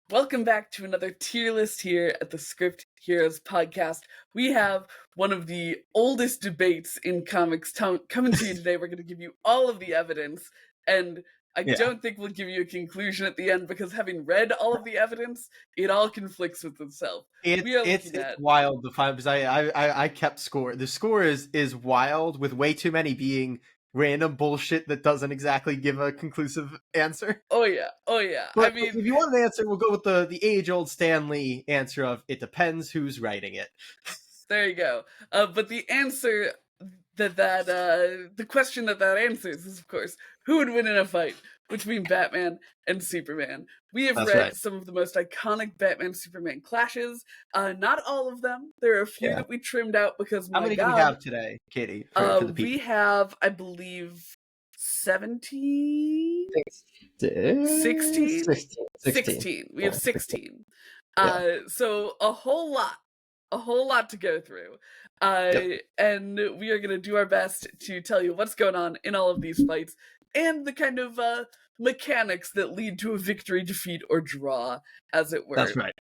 Welcome back to another tier list here at the Script Heroes podcast. We have one of the oldest debates in comics coming to you today. We're going to give you all of the evidence, and I Yeah. don't think we'll give you a conclusion at the end because having read all of the evidence, it all conflicts with itself. It's wild to find because I kept score. The score is wild with way too many being random bullshit that doesn't exactly give a conclusive answer. Oh yeah. But if you want an answer, we'll go with the age-old Stan Lee answer of it depends who's writing it. There you go. But the answer the question that answers is, of course, who would win in a fight between Batman and Superman. We have read some of the most iconic Batman-Superman clashes. Not all of them. There are a few that we trimmed out because, How many do we have today, Katie? For the people? We have, I believe, 17? 16? 16. We have 16. So a whole lot to go through. And we are going to do our best to tell you what's going on in all of these fights and the kind of mechanics that lead to a victory, defeat, or draw, as it were. That's right.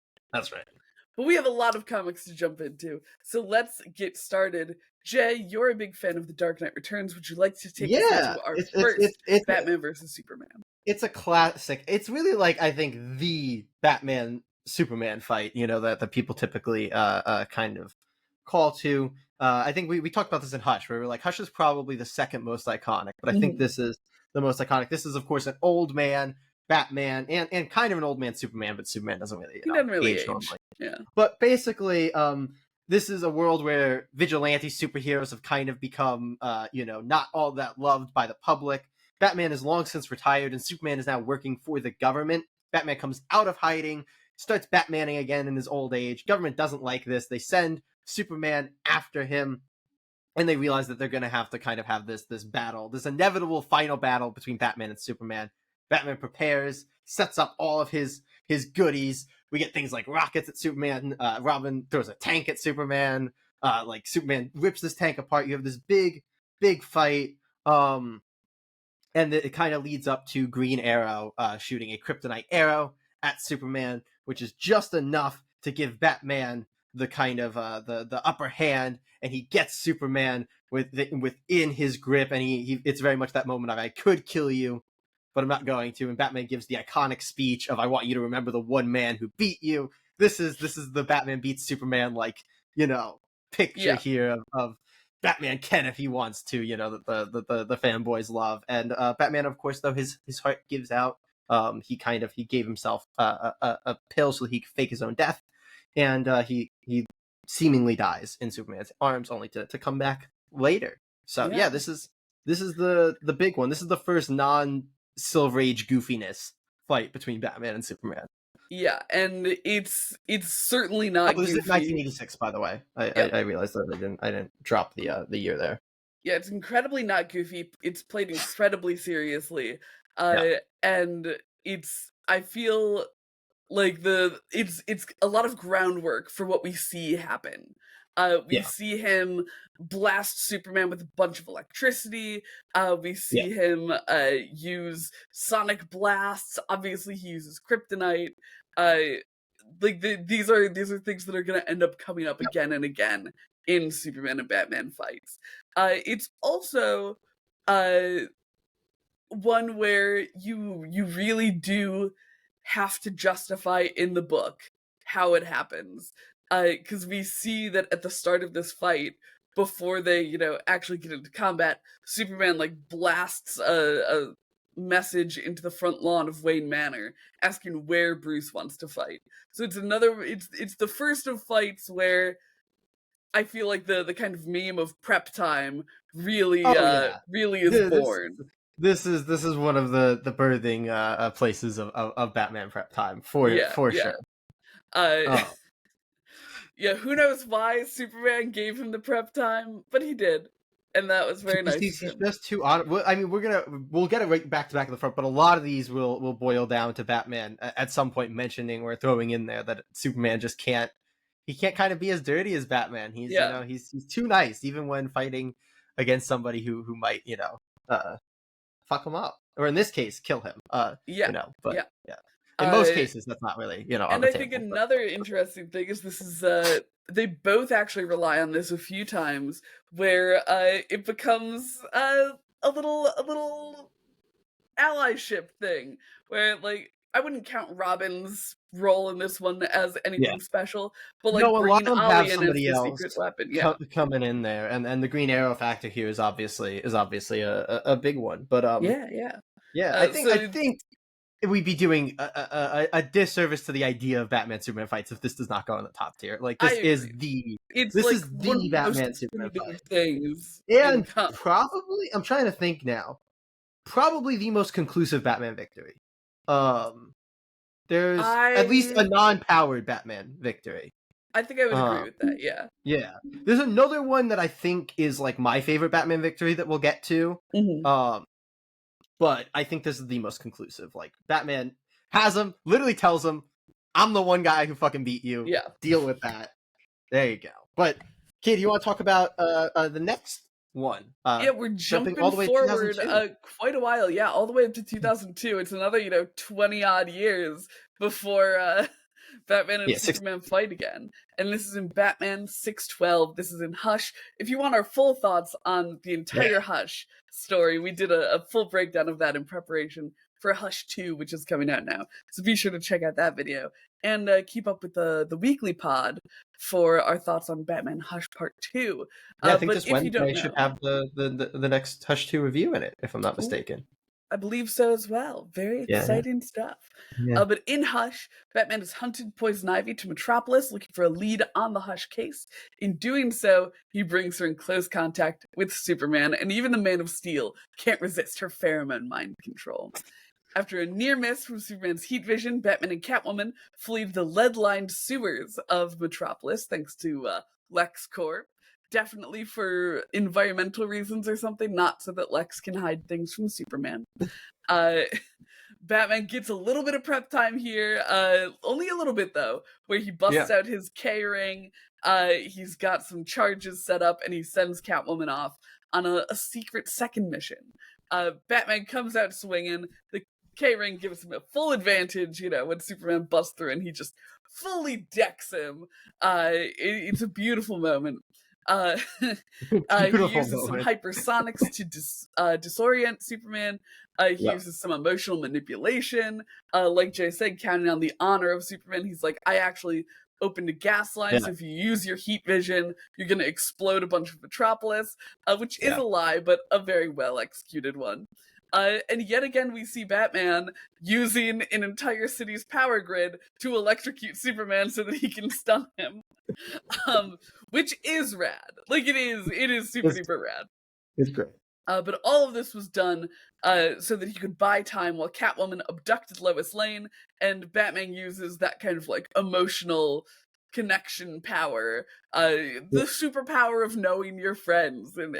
But we have a lot of comics to jump into, so let's get started. Jay, you're a big fan of The Dark Knight Returns. Would you like to take us into our first Batman versus Superman? It's a classic. It's really like, I think, the Batman-Superman fight, that people typically kind of call to. I think we talked about this in Hush, where we were like, Hush is probably the second most iconic, but I think this is the most iconic. This is, of course, an old man Batman and kind of an old man Superman, but Superman doesn't really age normally. Yeah. But basically, this is a world where vigilante superheroes have kind of become, not all that loved by the public. Batman is long since retired, and Superman is now working for the government. Batman comes out of hiding, starts Batmaning again in his old age. Government doesn't like this. They send Superman after him, and they realize that they're going to have to kind of have this battle, this inevitable final battle between Batman and Superman. Batman prepares, sets up all of his goodies. We get things like rockets at Superman. Robin throws a tank at Superman. Like Superman rips this tank apart. You have this big fight. And it kind of leads up to Green Arrow shooting a kryptonite arrow at Superman, which is just enough to give Batman the kind of the upper hand, and he gets Superman within his grip, and he it's very much that moment of I could kill you, but I'm not going to. And Batman gives the iconic speech of I want you to remember the one man who beat you. This is the Batman beats Superman picture here of Batman can if he wants to, the fanboys love. And Batman, of course, though his heart gives out, he gave himself a pill so that he could fake his own death, and he seemingly dies in Superman's arms, only to come back later. So yeah, this is the big one. This is the first non-Silver Age goofiness fight between Batman and Superman. Yeah, and it's certainly not goofy. This is 1986, by the way. I realized that I didn't drop the year there. Yeah, it's incredibly not goofy. It's played incredibly seriously. And I feel like it's a lot of groundwork for what we see happen. We see him blast Superman with a bunch of electricity. We see him use sonic blasts. Obviously, he uses kryptonite. These are things that are going to end up coming up again and again in Superman and Batman fights. It's also one where you really do have to justify in the book how it happens, because we see that at the start of this fight, before they actually get into combat, Superman blasts a message into the front lawn of Wayne Manor asking where Bruce wants to fight. So it's the first of fights where I feel like the kind of meme of prep time really is born. This is one of the birthing places of Batman prep time for sure. Yeah, who knows why Superman gave him the prep time, but he did, and that was very nice. He's just too on. I mean, we'll get it right back to back in the front, but a lot of these will boil down to Batman at some point mentioning or throwing in there that Superman just can't. He can't kind of be as dirty as Batman. He's he's too nice, even when fighting against somebody who might fuck him up, or in this case, kill him. in most cases, that's not really, on And the I think table. But another interesting thing is this is they both actually rely on this a few times where it becomes a little allyship thing where like I wouldn't count Robin's role in this one as yeah, anything special, but like no, a lot bringing of them have Ollie in as somebody the secret else weapon, yeah. coming in there, and the Green Arrow factor here is obviously a big one. But Yeah, yeah. yeah, I So think we'd be doing a disservice to the idea of Batman Superman fights if this does not go on the top tier. Like I this is agree. the It's this like is one of the the most Batman Superman definitive fight, things in and comics. probably I'm trying to think now, probably the most conclusive Batman victory. There's at least a non-powered Batman victory. I think I would agree Um, with that, yeah. yeah, there's another one that I think is like my favorite Batman victory that we'll get to. Mhm. But I think this is the most conclusive. Like Batman has him, literally tells him, "I'm the one guy who fucking beat you. Yeah. Deal with that." There you go. But Kid, you want to talk about the next one? Yeah, we're jumping all the way to forward 2002. quite a while. Yeah, all the way up to 2002. It's another, 20 odd years before Batman and Yeah, Superman fight again. And this is in Batman 612. This is in Hush. If you want our full thoughts on the entire Hush story, we did a full breakdown of that in preparation for Hush 2, which is coming out now. So be sure to check out that video. And keep up with the weekly pod for our thoughts on Batman Hush Part 2. Yeah, I think but this if you Wednesday don't should know, have the next Hush 2 review in it, if I'm not mistaken. I believe so as well. Very Yeah. exciting stuff. Yeah. But in Hush, Batman has hunted Poison Ivy to Metropolis looking for a lead on the Hush case. In doing so, he brings her in close contact with Superman, and even the Man of Steel can't resist her pheromone mind control. After a near miss from Superman's heat vision, Batman and Catwoman flee the lead-lined sewers of Metropolis thanks to LexCorp. Definitely for environmental reasons or something, not so that Lex can hide things from Superman. Batman gets a little bit of prep time here, only a little bit though, where he busts out his K-ring, he's got some charges set up, and he sends Catwoman off on a secret second mission. Batman comes out swinging, the K-ring gives him a full advantage, when Superman busts through and he just fully decks him. It's a beautiful moment. He uses some hypersonics to disorient Superman. He uses some emotional manipulation. Like Jay said, counting on the honor of Superman, he's like, I actually opened a gas line, so if you use your heat vision, you're going to explode a bunch of Metropolis, which is a lie, but a very well executed one. And yet again, we see Batman using an entire city's power grid to electrocute Superman so that he can stun him. Which is rad. Like, it is super duper rad. It's great. But all of this was done so that he could buy time while Catwoman abducted Lois Lane, and Batman uses that kind of like emotional connection power, the superpower of knowing your friends, and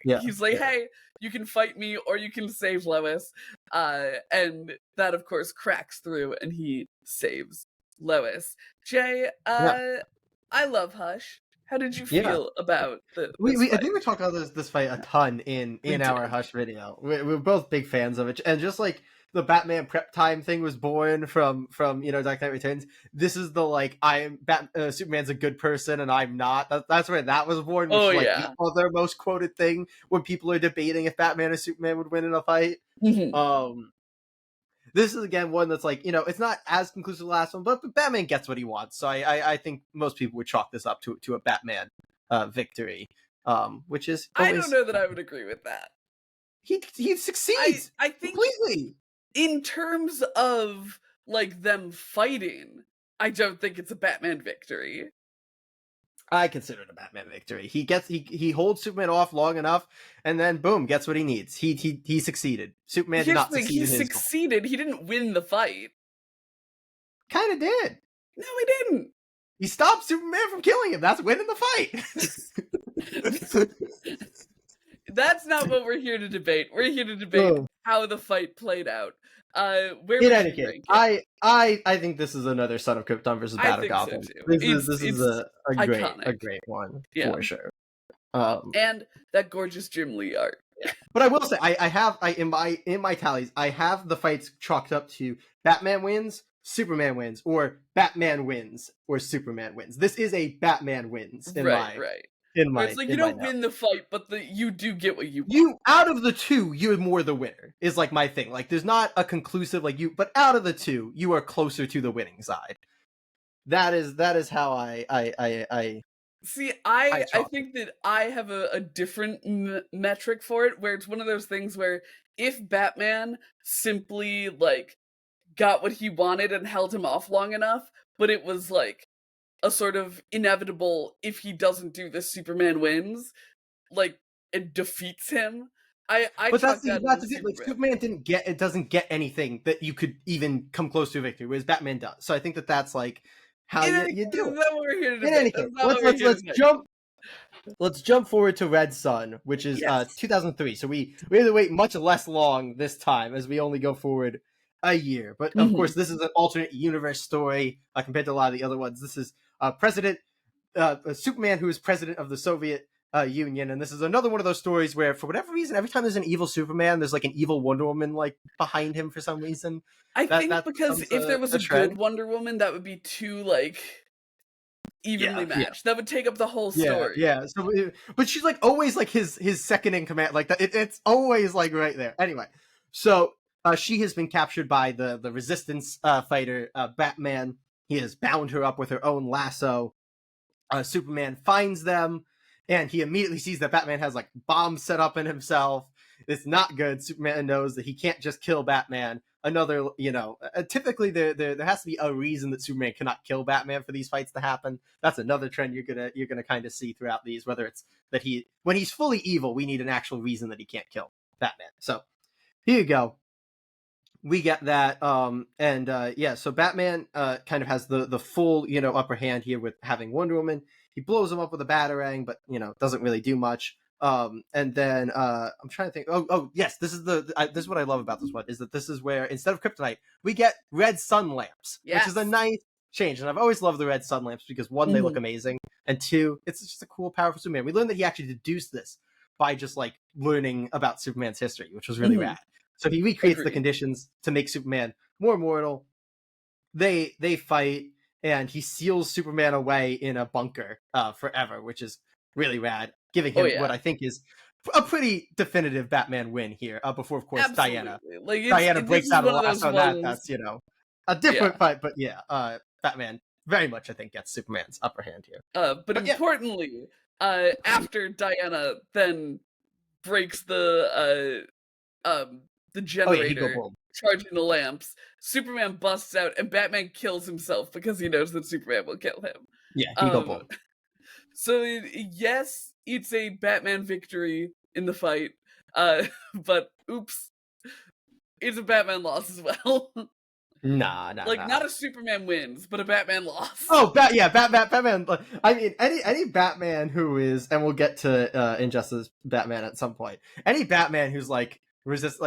he's like, hey, you can fight me or you can save Lois, and that of course cracks through and he saves Lois. Jay, I love Hush. How did you feel about the I think we talked about this fight a ton in our Hush video. We're both big fans of it, and just like the Batman prep time thing was born from Dark Knight Returns. This is the like Superman's a good person and I'm not. That's where that was born. Which is the other most quoted thing when people are debating if Batman or Superman would win in a fight. Mm-hmm. This is again one that's like it's not as conclusive as the last one, but Batman gets what he wants. So I think most people would chalk this up to a Batman victory, which is always... I don't know that I would agree with that. He succeeds. I think completely. In terms of like them fighting, I don't think it's a Batman victory. I consider it a Batman victory. He holds Superman off long enough, and then boom, gets what he needs. He succeeded. Superman did not succeed. He succeeded. He didn't win the fight. Kind of did. No, he didn't. He stopped Superman from killing him. That's winning the fight. That's not what we're here to debate. We're here to debate how the fight played out. In any case, I think this is another Son of Krypton versus Bat of Gotham. So this is a great one for sure. And that gorgeous Jim Lee art. Yeah. But I will say, in my tallies, I have the fights chalked up to Batman wins, Superman wins, or Batman wins, or Superman wins. This is a Batman wins Right, right. Where it's like you in my don't note. win the fight, but you do get what you want. You out of the two, you're more the winner. Is like my thing. Like there's not a conclusive like you, but out of the two, you are closer to the winning side. That is how I See, I chalk it. think that I have a different metric for it, where it's one of those things where if Batman simply like got what he wanted and held him off long enough, but it was like a sort of inevitable if he doesn't do this, Superman wins, like it defeats him. I But chalk that that's as the thing. Like Superman. Superman doesn't get anything that you could even come close to a victory, whereas Batman does. So I think that's like how In any you case, do that's it. not what we're here to In debate. any That's case, not what we're here to debate. let's jump forward to Red Sun, which is Yes. 2003. So we have to wait much less long this time, as we only go forward a year. But of course, this is an alternate universe story compared to a lot of the other ones. This is President Superman, who is president of the Soviet Union, and this is another one of those stories where, for whatever reason, every time there's an evil Superman, there's like an evil Wonder Woman like behind him for some reason. I think That because becomes if there was a trend. good Wonder Woman, that would be too like evenly matched. That would take up the whole story. Yeah. So, but she's like always like his second in command. Like that, it's always like right there. Anyway, so she has been captured by the resistance fighter Batman. He has bound her up with her own lasso. Superman finds them, and he immediately sees that Batman has like bombs set up in himself. It's not good. Superman knows that he can't just kill Batman. Another, typically there has to be a reason that Superman cannot kill Batman for these fights to happen. That's another trend you're gonna kind of see throughout these. Whether it's that when he's fully evil, we need an actual reason that he can't kill Batman. So here you go. We get that, so Batman kind of has the full upper hand here with having Wonder Woman. He blows him up with a batarang, but doesn't really do much. And then I'm trying to think. Oh yes, this is this is what I love about this one, is that this is where instead of kryptonite we get red sun lamps, Yes. which is a nice change. And I've always loved the red sun lamps because one, they look amazing, and two, it's just a cool, powerful Superman. We learned that he actually deduced this by just like learning about Superman's history, which was really rad. So he recreates the conditions to make Superman more immortal. They fight, and he seals Superman away in a bunker forever, which is really rad, giving him what I think is a pretty definitive Batman win here. Before, of course, Absolutely. Diana breaks out of the lasso. That's a different fight, but Batman very much, I think, gets Superman's upper hand here. But importantly, after Diana then breaks the generator, charging the lamps, Superman busts out and Batman kills himself because he knows that Superman will kill him. Yeah, he go boom. So yes, it's a Batman victory in the fight, but oops, it's a Batman loss as well. Nah. Not a Superman wins, but a Batman loss. Oh, Batman. I mean, any Batman who is, and we'll get to Injustice Batman at some point. Any Batman who's like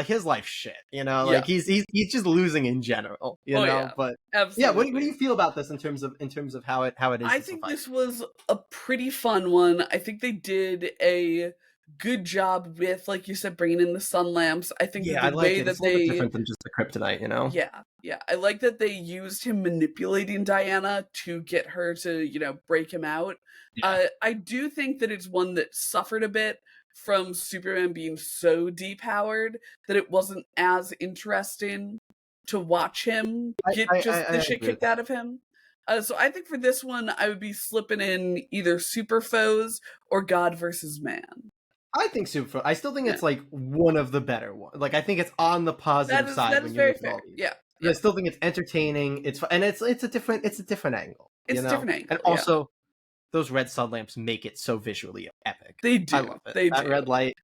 his life shit, like he's just losing in general, But absolutely. What do you feel about this in terms of how it is? I think this was a pretty fun one. I think they did a good job with, like you said, bringing in the sun lamps. I think that the way that it's a little bit different than just the kryptonite, Yeah. I like that they used him manipulating Diana to get her to, break him out. Yeah. I do think that it's one that suffered a bit from Superman being so depowered that it wasn't as interesting to watch him get the shit kicked out of him. So I think for this one, I would be slipping in either Super Foes or God versus Man. I think Super. I still think it's like one of the better ones. Like I think it's on the positive side. That is very fair. Yeah. I still think it's entertaining. It's and it's a different angle. It's a different angle. And also, those red sun lamps make it so visually epic. They do. I love it. That red light,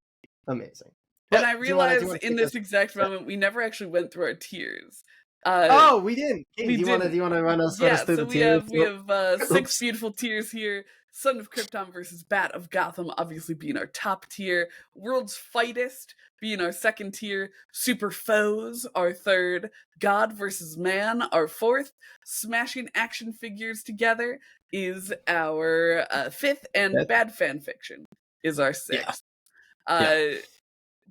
amazing. And I realized in this exact moment we never actually went through our tiers. We didn't. Hey, do you want to run us through the tiers? We have 6 beautiful tiers here. Son of Krypton versus Bat of Gotham obviously being our top tier. World's Fightest being our second tier. Super Foes our third. God versus Man our fourth. Smashing action figures together is our fifth. And Bad fan fiction is our sixth.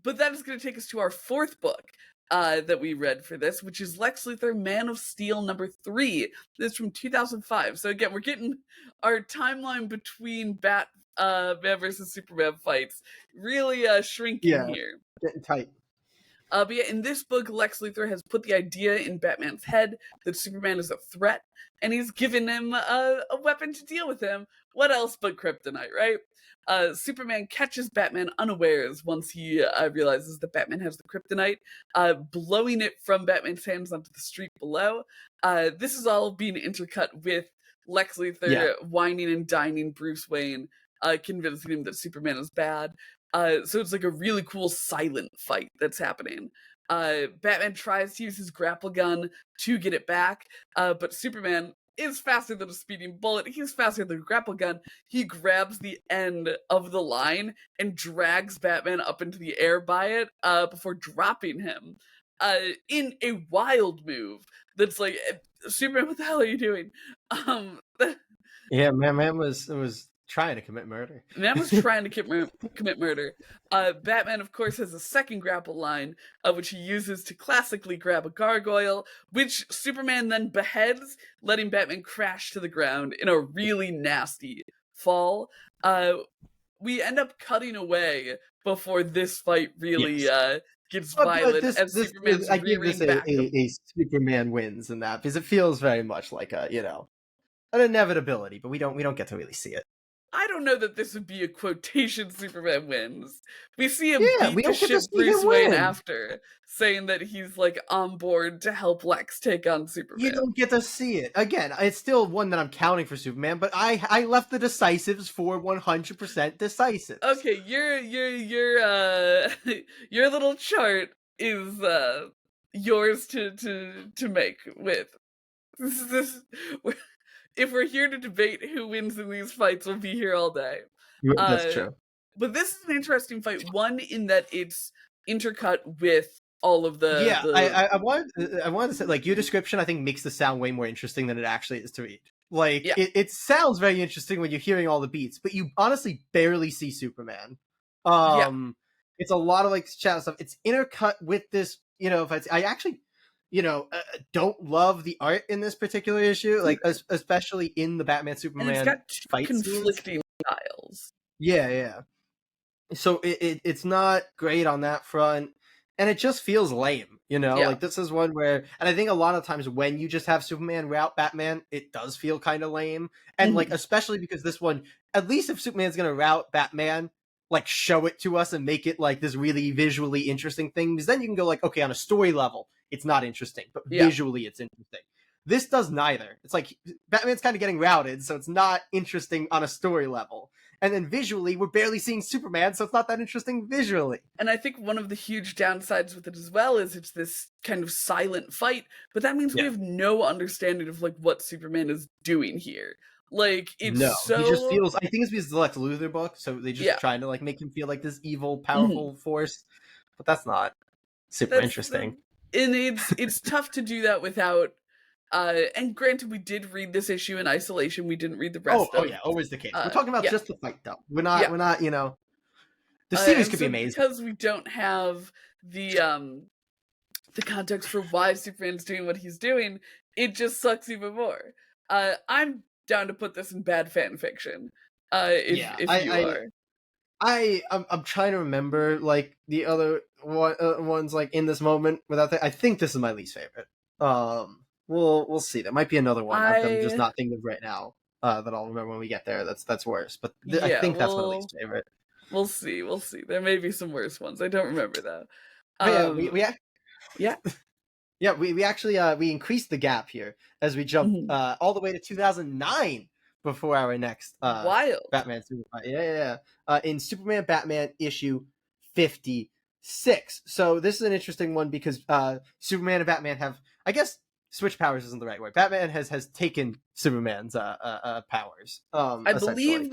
but that is going to take us to our fourth book that we read for this, which is Lex Luthor Man of Steel #3. This is from 2005. So again, we're getting our timeline between Batman versus Superman fights really shrinking here. Getting tight. But yeah, in this book, Lex Luthor has put the idea in Batman's head that Superman is a threat, and he's given him a weapon to deal with him. What else but kryptonite, right? Superman catches Batman unawares once he realizes that Batman has the kryptonite, blowing it from Batman's hands onto the street below. This is all being intercut with Lex Luthor whining and dining Bruce Wayne, convincing him that Superman is bad. So it's like a really cool silent fight that's happening. Batman tries to use his grapple gun to get it back, but Superman is faster than a speeding bullet. He's faster than a grapple gun. He grabs the end of the line and drags Batman up into the air by it before dropping him in a wild move that's like, Superman, what the hell are you doing? Yeah, man was trying to commit murder. Man was trying to commit murder. Batman, of course, has a second grapple line, which he uses to classically grab a gargoyle, which Superman then beheads, letting Batman crash to the ground in a really nasty fall. We end up cutting away before this fight really gets violent, as Superman's I give rearing this back. a Superman wins in that, because it feels very much like a, an inevitability, but we don't get to really see it. I don't know that this would be a quotation Superman wins. We see him we beat the don't get to shit see Bruce him Wayne win. after, saying that he's like on board to help Lex take on Superman. You don't get to see it. Again, it's still one that I'm counting for Superman, but I left the decisives for 100% decisive. Okay, your little chart is yours to make with. If we're here to debate who wins in these fights, we'll be here all day. That's true. But this is an interesting fight. One, in that it's intercut with all of the. Yeah, I wanted to say, like, your description, I think, makes this sound way more interesting than it actually is to read. Like, it sounds very interesting when you're hearing all the beats, but you honestly barely see Superman. It's a lot of like shadow stuff. It's intercut with this, I actually, don't love the art in this particular issue, like especially in the Batman Superman and it's got two fight conflicting scenes. styles. Yeah. So it's not great on that front, and it just feels lame, Like, this is one where, and I think a lot of times when you just have Superman route Batman, it does feel kind of lame, and like, especially because this one, at least if Superman's gonna route Batman, like, show it to us and make it like this really visually interesting thing, because then you can go like, okay, on a story level it's not interesting, but visually it's interesting. This does neither. It's like Batman's kind of getting routed, so it's not interesting on a story level. And then visually, we're barely seeing Superman, so it's not that interesting visually. And I think one of the huge downsides with it as well is it's this kind of silent fight, but that means we have no understanding of like what Superman is doing here. Like, it's he just feels, I think it's because it's the Lex Luthor book, so they just trying to like make him feel like this evil, powerful force, but that's not super interesting. And it's tough to do that without and granted, we did read this issue in isolation. We didn't read the rest. Oh yeah, always the case. We're talking about just the fight, though. We're not. The series could be amazing because we don't have the context for why Superman's doing what he's doing. It just sucks even more. I'm down to put this in bad fan fiction. If you are. I'm trying to remember like the other ones like in this moment without that. I think this is my least favorite. We'll see. There might be another one I'm just not thinking of right now that I'll remember when we get there. That's worse, but I think that's my least favorite. We'll see. There may be some worse ones. I don't remember that. We actually we increased the gap here as we jumped all the way to 2009 before our next wild Batman Superman. In Superman Batman issue 56. So this is an interesting one because Superman and Batman have, I guess, switch powers isn't the right word. Batman has taken Superman's powers. I believe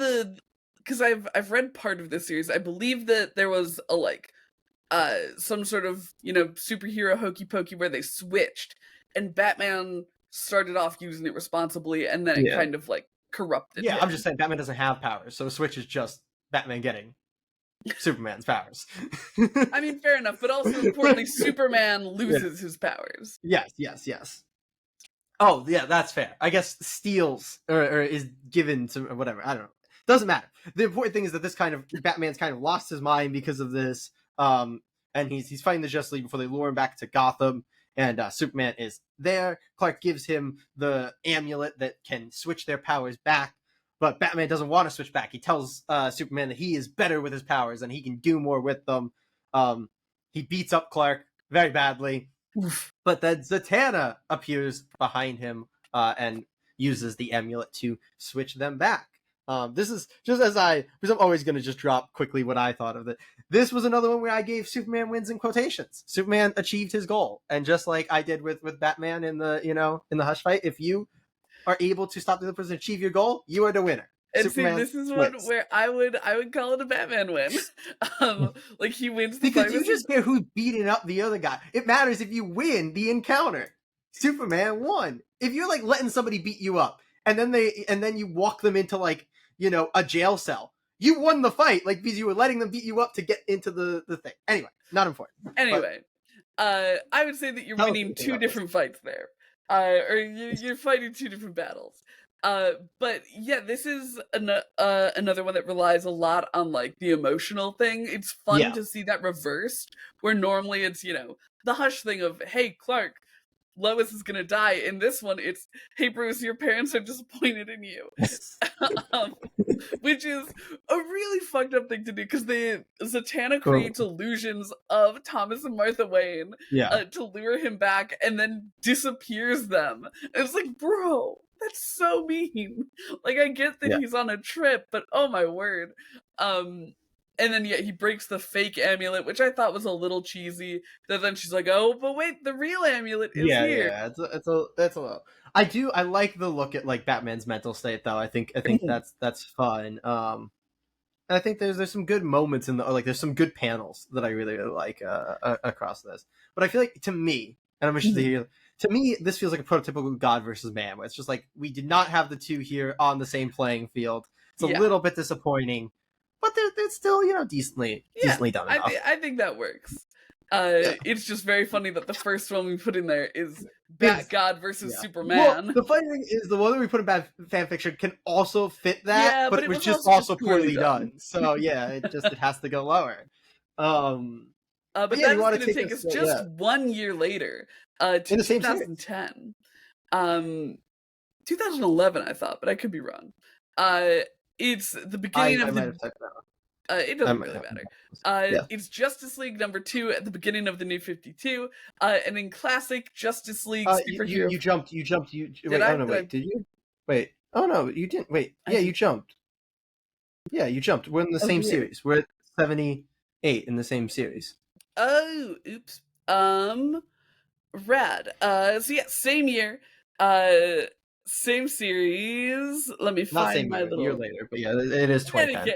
because I've read part of this series. I believe that there was a like some sort of superhero hokey pokey where they switched, and Batman started off using it responsibly, and then it kind of like corrupted. Yeah, I'm just saying Batman doesn't have powers, so a switch is just Batman getting Superman's powers. I mean, fair enough, but also importantly, Superman loses his powers. Yes. Oh, yeah, that's fair. I guess steals or is given to or whatever. I don't know. Doesn't matter. The important thing is that this kind of Batman's kind of lost his mind because of this. And he's fighting the Justice League before they lure him back to Gotham. And Superman is there. Clark gives him the amulet that can switch their powers back. But Batman doesn't want to switch back. He tells Superman that he is better with his powers and he can do more with them. He beats up Clark very badly. But then Zatanna appears behind him and uses the amulet to switch them back. This is just because I'm always going to just drop quickly what I thought of it. This was another one where I gave Superman wins in quotations. Superman achieved his goal, and just like I did with Batman in the Hush fight, if you are able to stop the other person, achieve your goal, you are the winner. And Superman see, this is one wins. where I would call it a Batman win. Like he wins the Because fight. you just care who's beating up the other guy. It matters if you win the encounter. Superman won. If you're like letting somebody beat you up, and then you walk them into like a jail cell, you won the fight, like because you were letting them beat you up to get into the thing. Anyway, not important. Anyway, I would say that you're winning two different fights there, or you're fighting two different battles. But yeah, this is another one that relies a lot on like the emotional thing. It's fun to see that reversed, where normally it's the Hush thing of, hey Clark, Lois is gonna die. In this one, it's, hey Bruce, your parents are disappointed in you. Which is a really fucked up thing to do, because Zatanna creates illusions of Thomas and Martha Wayne to lure him back, and then disappears them. And it's like, bro, that's so mean. Like, I get that he's on a trip, but oh my word. And then he breaks the fake amulet, which I thought was a little cheesy. Then she's like, "Oh, but wait, the real amulet is here." Yeah, it's a little. I like the look at like Batman's mental state though. I think that's fun. And I think there's some good moments there's some good panels that I really like across this. But I feel like to me, and I'm interested to hear. To me, this feels like a prototypical God versus Man, where it's just like we did not have the two here on the same playing field. It's a little bit disappointing. But they're still, decently done enough. I think that works. It's just very funny that the first one we put in there is God versus Superman. Well, the funny thing is, the one that we put in bad fan fiction can also fit that, but it was just also poorly done. So yeah, it has to go lower. But that's going to take us just 1 year later, to 2010. 2011, I thought, but I could be wrong. It's the beginning of the. It doesn't really matter. It's Justice League #2 at the beginning of the New 52, and in classic Justice League superhero. You jumped. Did you? Wait. Oh no, you didn't. Wait. Yeah, you jumped. Yeah, you jumped. We're in the same series. We're at 78 in the same series. Oh, oops. Rad. So yeah, same year. Same series. Let me find my little. Year later, but yeah, it is 2010. In any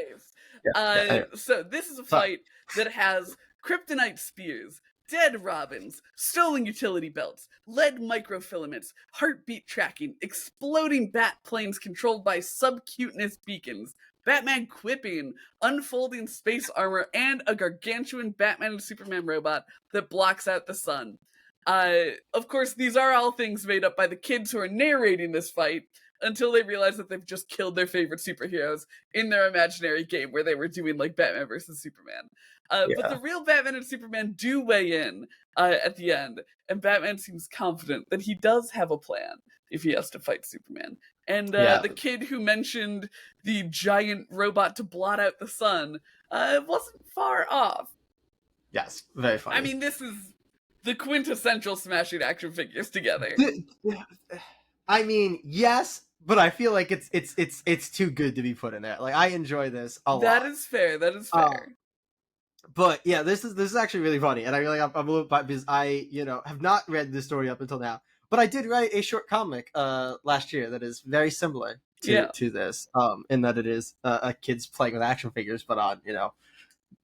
case, so this is a fight that has kryptonite spears, dead robins, stolen utility belts, lead microfilaments, heartbeat tracking, exploding bat planes controlled by subcuteness beacons, Batman quipping, unfolding space armor, and a gargantuan Batman and Superman robot that blocks out the sun. Of course, these are all things made up by the kids who are narrating this fight, until they realize that they've just killed their favorite superheroes in their imaginary game where they were doing like Batman versus Superman. But the real Batman and Superman do weigh in at the end, and Batman seems confident that he does have a plan if he has to fight Superman. And the kid who mentioned the giant robot to blot out the sun wasn't far off. Yes, very funny. I mean, this is the quintessential smashing action figures together. I mean, yes, but I feel like it's too good to be put in there. Like, I enjoy this a lot. That is fair. But yeah, this is actually really funny, and I really I'm a little bit because I have not read this story up until now. But I did write a short comic last year that is very similar to this, in that it is a kids playing with action figures, but on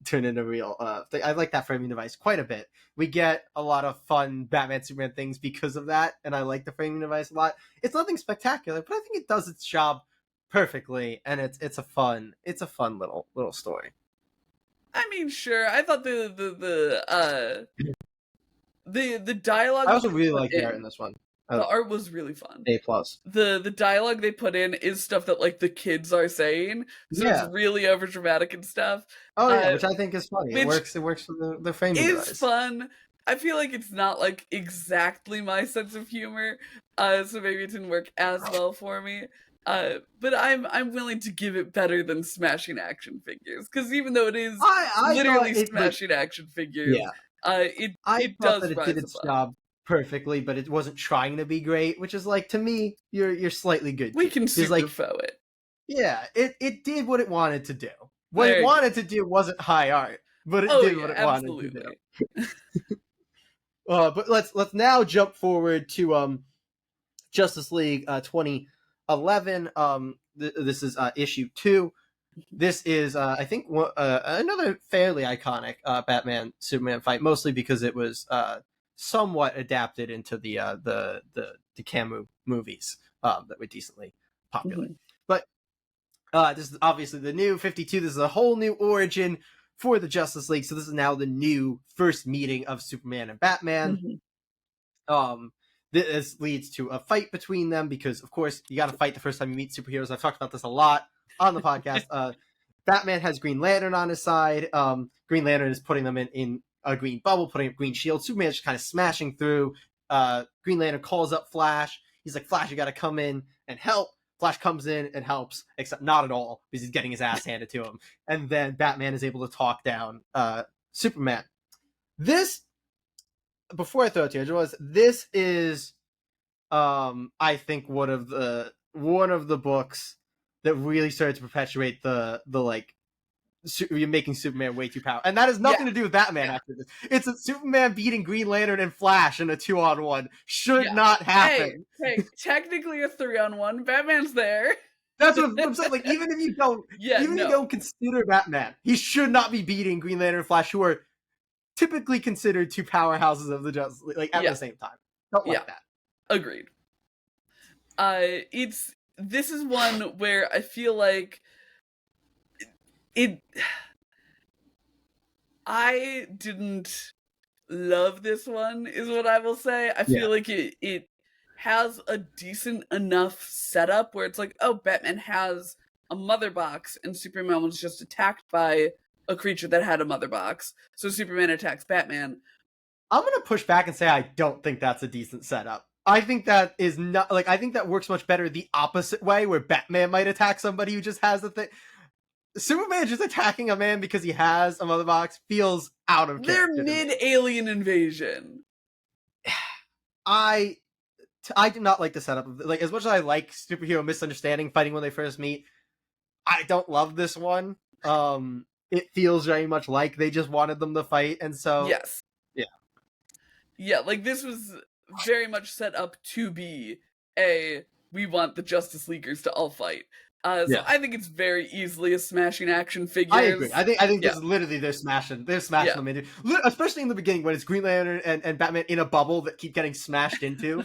turn into real thing. I like that framing device quite a bit. We get a lot of fun Batman Superman things because of that, and I like the framing device a lot. It's nothing spectacular, but I think it does its job perfectly, and it's a fun little story. I mean, sure. I thought the dialogue I that also they really put like the art in this one. the art was really fun. A+. The dialogue they put in is stuff that like the kids are saying, so it's Yeah. really over dramatic and stuff. Oh yeah, Uh, which I think is funny. It which works. It works for the framing is device. fun. I feel like it's not like exactly my sense of humor, so maybe it didn't work as well for me. But I'm willing to give it better than smashing action figures, because even though it is I literally thought it like smashing action figures, yeah. it I it thought does that it did rise its above. job perfectly, but it wasn't trying to be great, which is like to me, you're slightly good We too. can Because like superfo it. yeah, it did what it wanted to do. What it There you go. wanted to do wasn't high art, but it Oh did yeah, what it wanted to do. absolutely. But let's now jump forward to Justice League 2011. This is issue 2. This is I think another fairly iconic Batman Superman fight, mostly because it was somewhat adapted into the Camus movies that were decently popular. Mhm. But this is obviously the new 52. This is a whole new origin for the Justice League. So this is now the new first meeting of Superman and Batman. Mhm. Um, this leads to a fight between them because, of course, you got to fight the first time you meet superheroes. I've talked about this a lot on the podcast. Batman has Green Lantern on his side. Green Lantern is putting them in a green bubble, putting up green shield. Superman is just kind of smashing through. Green Lantern calls up Flash. He's like, Flash, you got to come in and help. Flash comes in and helps, except not at all because he's getting his ass handed to him. And then Batman is able to talk down Superman. This, before I throw it to you, I just realized this is, I think one of the books that really started to perpetuate the like you're making Superman way too powerful, and that has nothing to do with Batman. After this, it's a Superman beating Green Lantern and Flash in a 2-on-1 should not happen. Hey, technically a 3-on-1. Batman's there. That's what I'm saying. Like even if you don't, if you don't consider Batman, he should not be beating Green Lantern and Flash, who are typically considered two powerhouses of the Justice League, like at the same time. Don't like that. Agreed. This is one where I feel like I didn't love this one, is what I will say. I feel like it has a decent enough setup where it's like, oh, Batman has a mother box and Superman was just attacked by a creature that had a mother box. So Superman attacks Batman. I'm going to push back and say I don't think that's a decent setup. I think that is not, like, I think that works much better the opposite way, where Batman might attack somebody who just has the thing. Superman just attacking a man because he has a mother box feels out of character. They're mid-alien invasion. I do not like the setup of, like, as much as I like superhero misunderstanding fighting when they first meet, I don't love this one. It feels very much like they just wanted them to fight, and so yes. Yeah, like this was very much set up to be we want the Justice Leaguers to all fight. So I think it's very easily a smashing action figures. I agree. I think this is literally they're smashing them into, especially in the beginning when it's Green Lantern and Batman in a bubble that keep getting smashed into.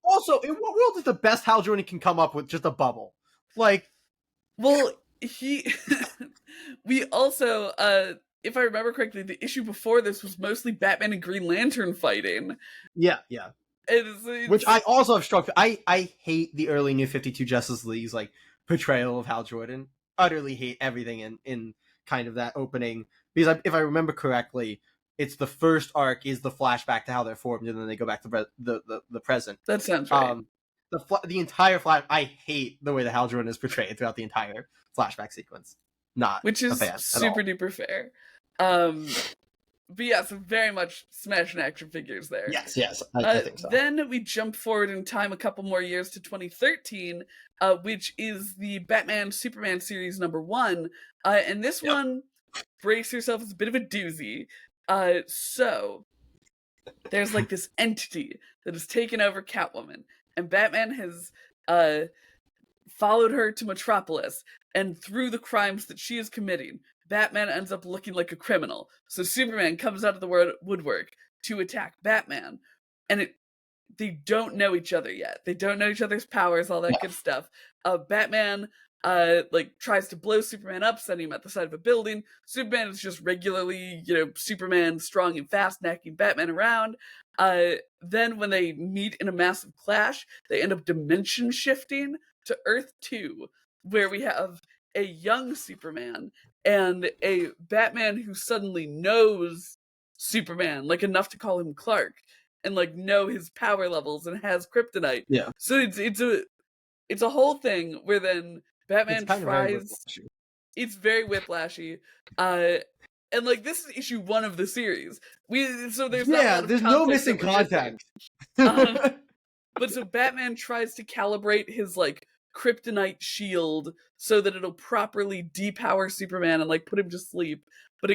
Also, in what world is the best Hal Jordan can come up with just a bubble? Like, well, we also, if I remember correctly, the issue before this was mostly Batman and Green Lantern fighting. Yeah. Which I also have struck. I hate the early New 52 Justice League's like portrayal of Hal Jordan. Utterly hate everything in kind of that opening, because if I remember correctly, it's the first arc is the flashback to how they're formed, and then they go back to the present. That sounds right. The entire flash, I hate the way that Hal Jordan is portrayed throughout the entire flashback sequence. Which is super duper fair. But yeah, so very much smashing action figures there. Yes, I think so. Then we jump forward in time a couple more years to 2013, which is the Batman Superman series #1. And this one, brace yourself, is a bit of a doozy. So there's like this entity that has taken over Catwoman, and Batman has followed her to Metropolis, and through the crimes that she is committing, Batman ends up looking like a criminal. So Superman comes out of the woodwork to attack Batman, and they don't know each other yet. They don't know each other's powers, all that good stuff. Batman like tries to blow Superman up, sending him at the side of a building. Superman is just regularly, Superman strong and fast, knocking Batman around. Then when they meet in a massive clash, they end up dimension shifting to Earth 2, where we have a young Superman and a Batman who suddenly knows Superman, like enough to call him Clark, and like know his power levels and has kryptonite. Yeah. So it's a whole thing where then Batman It's kind of very tries. whiplashy. It's very whiplashy. And like this is issue 1 of the series. So there's not a lot of there's no context missing that we're context. But so Batman tries to calibrate his like kryptonite shield so that it'll properly depower Superman and like put him to sleep. But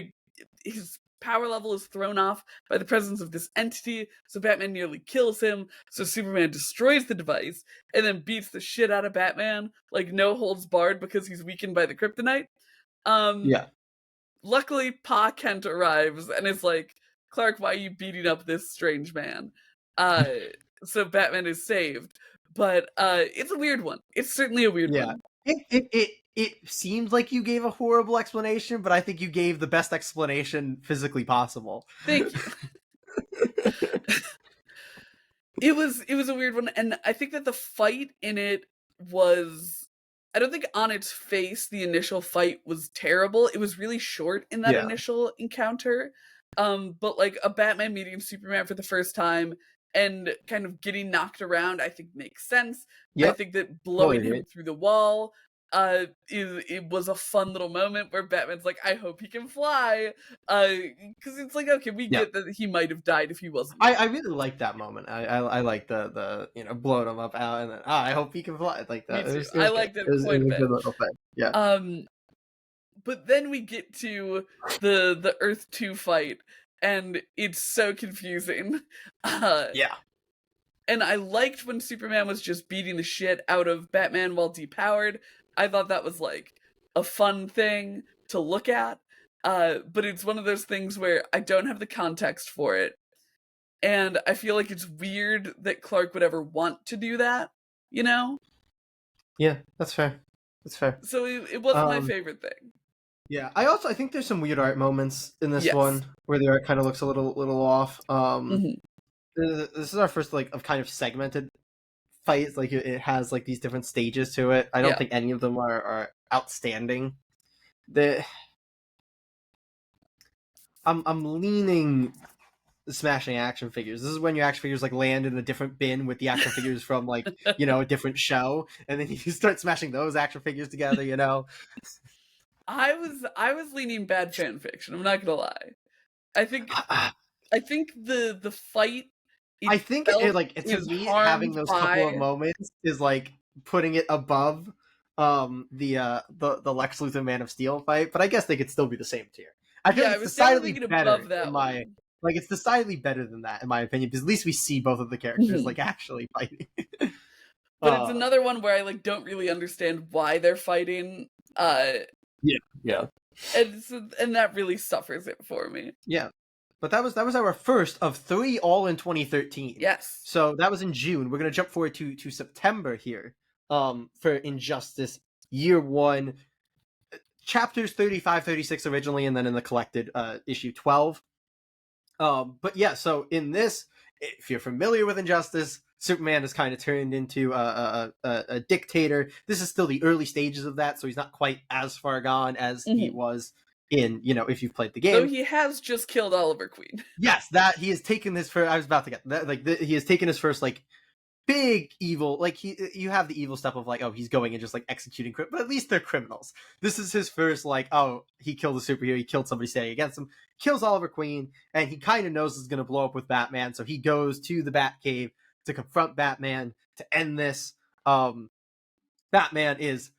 his power level is thrown off by the presence of this entity, so Batman nearly kills him. So Superman destroys the device and then beats the shit out of Batman, like no holds barred because he's weakened by the kryptonite. Yeah. Luckily, Pa Kent arrives and is like, Clark, why are you beating up this strange man? So Batman is saved. But it's a weird one. It's certainly a weird one. It seems like you gave a horrible explanation, but I think you gave the best explanation physically possible. Thank you. It was a weird one, and I think that the fight in it was, I don't think on its face the initial fight was terrible. It was really short in that initial encounter. But like a Batman meeting Superman for the first time and kind of getting knocked around, I think makes sense. I think that blowing him through the wall it was a fun little moment where Batman's like, I hope he can fly, because it's like, okay, we get that he might have died if he wasn't. I really like that moment. I like the blowing him up out and then I hope he can fly like that. Me too. I liked it quite a bit. Good little thing. Yeah. But then we get to the Earth 2 fight, and it's so confusing. Yeah. And I liked when Superman was just beating the shit out of Batman while depowered. I thought that was like a fun thing to look at. But it's one of those things where I don't have the context for it. And I feel like it's weird that Clark would ever want to do that, Yeah, that's fair. That's fair. So it wasn't my favorite thing. Yeah, I think there's some weird art moments in this one where the art kind of looks a little off. This is our first like of kind of segmented fights. Like it has like these different stages to it. I don't think any of them are outstanding. I'm leaning smashing action figures. This is when your action figures like land in a different bin with the action figures from like a different show, and then you start smashing those action figures together. I was leaning bad fan fiction. I'm not gonna lie. I think the fight. I think to me having those couple of moments is like putting it above the Lex Luthor Man of Steel fight, but I guess they could still be the same tier. I feel it's decidedly better it's decidedly better than that in my opinion, because at least we see both of the characters like actually fighting. But it's another one where I like don't really understand why they're fighting. Yeah. And that really suffers it for me. Yeah. But that was our first of 3 all in 2013. Yes. So that was in June. We're gonna jump forward to September here. For Injustice Year 1, chapters 35, 36 originally, and then in the collected issue 12. But yeah, so in this, if you're familiar with Injustice, Superman is kind of turned into a dictator. This is still the early stages of that, so he's not quite as far gone as he was in, if you've played the game. So he has just killed Oliver Queen. Yes, that he has taken his first. I was about to get that. He has taken his first big evil. Like you have the evil stuff of like, oh, he's going and just like executing, but at least they're criminals. This is his first he killed a superhero. He killed somebody standing against him. Kills Oliver Queen, and he kind of knows it's going to blow up with Batman. So he goes to the Batcave to confront Batman to end this. Batman is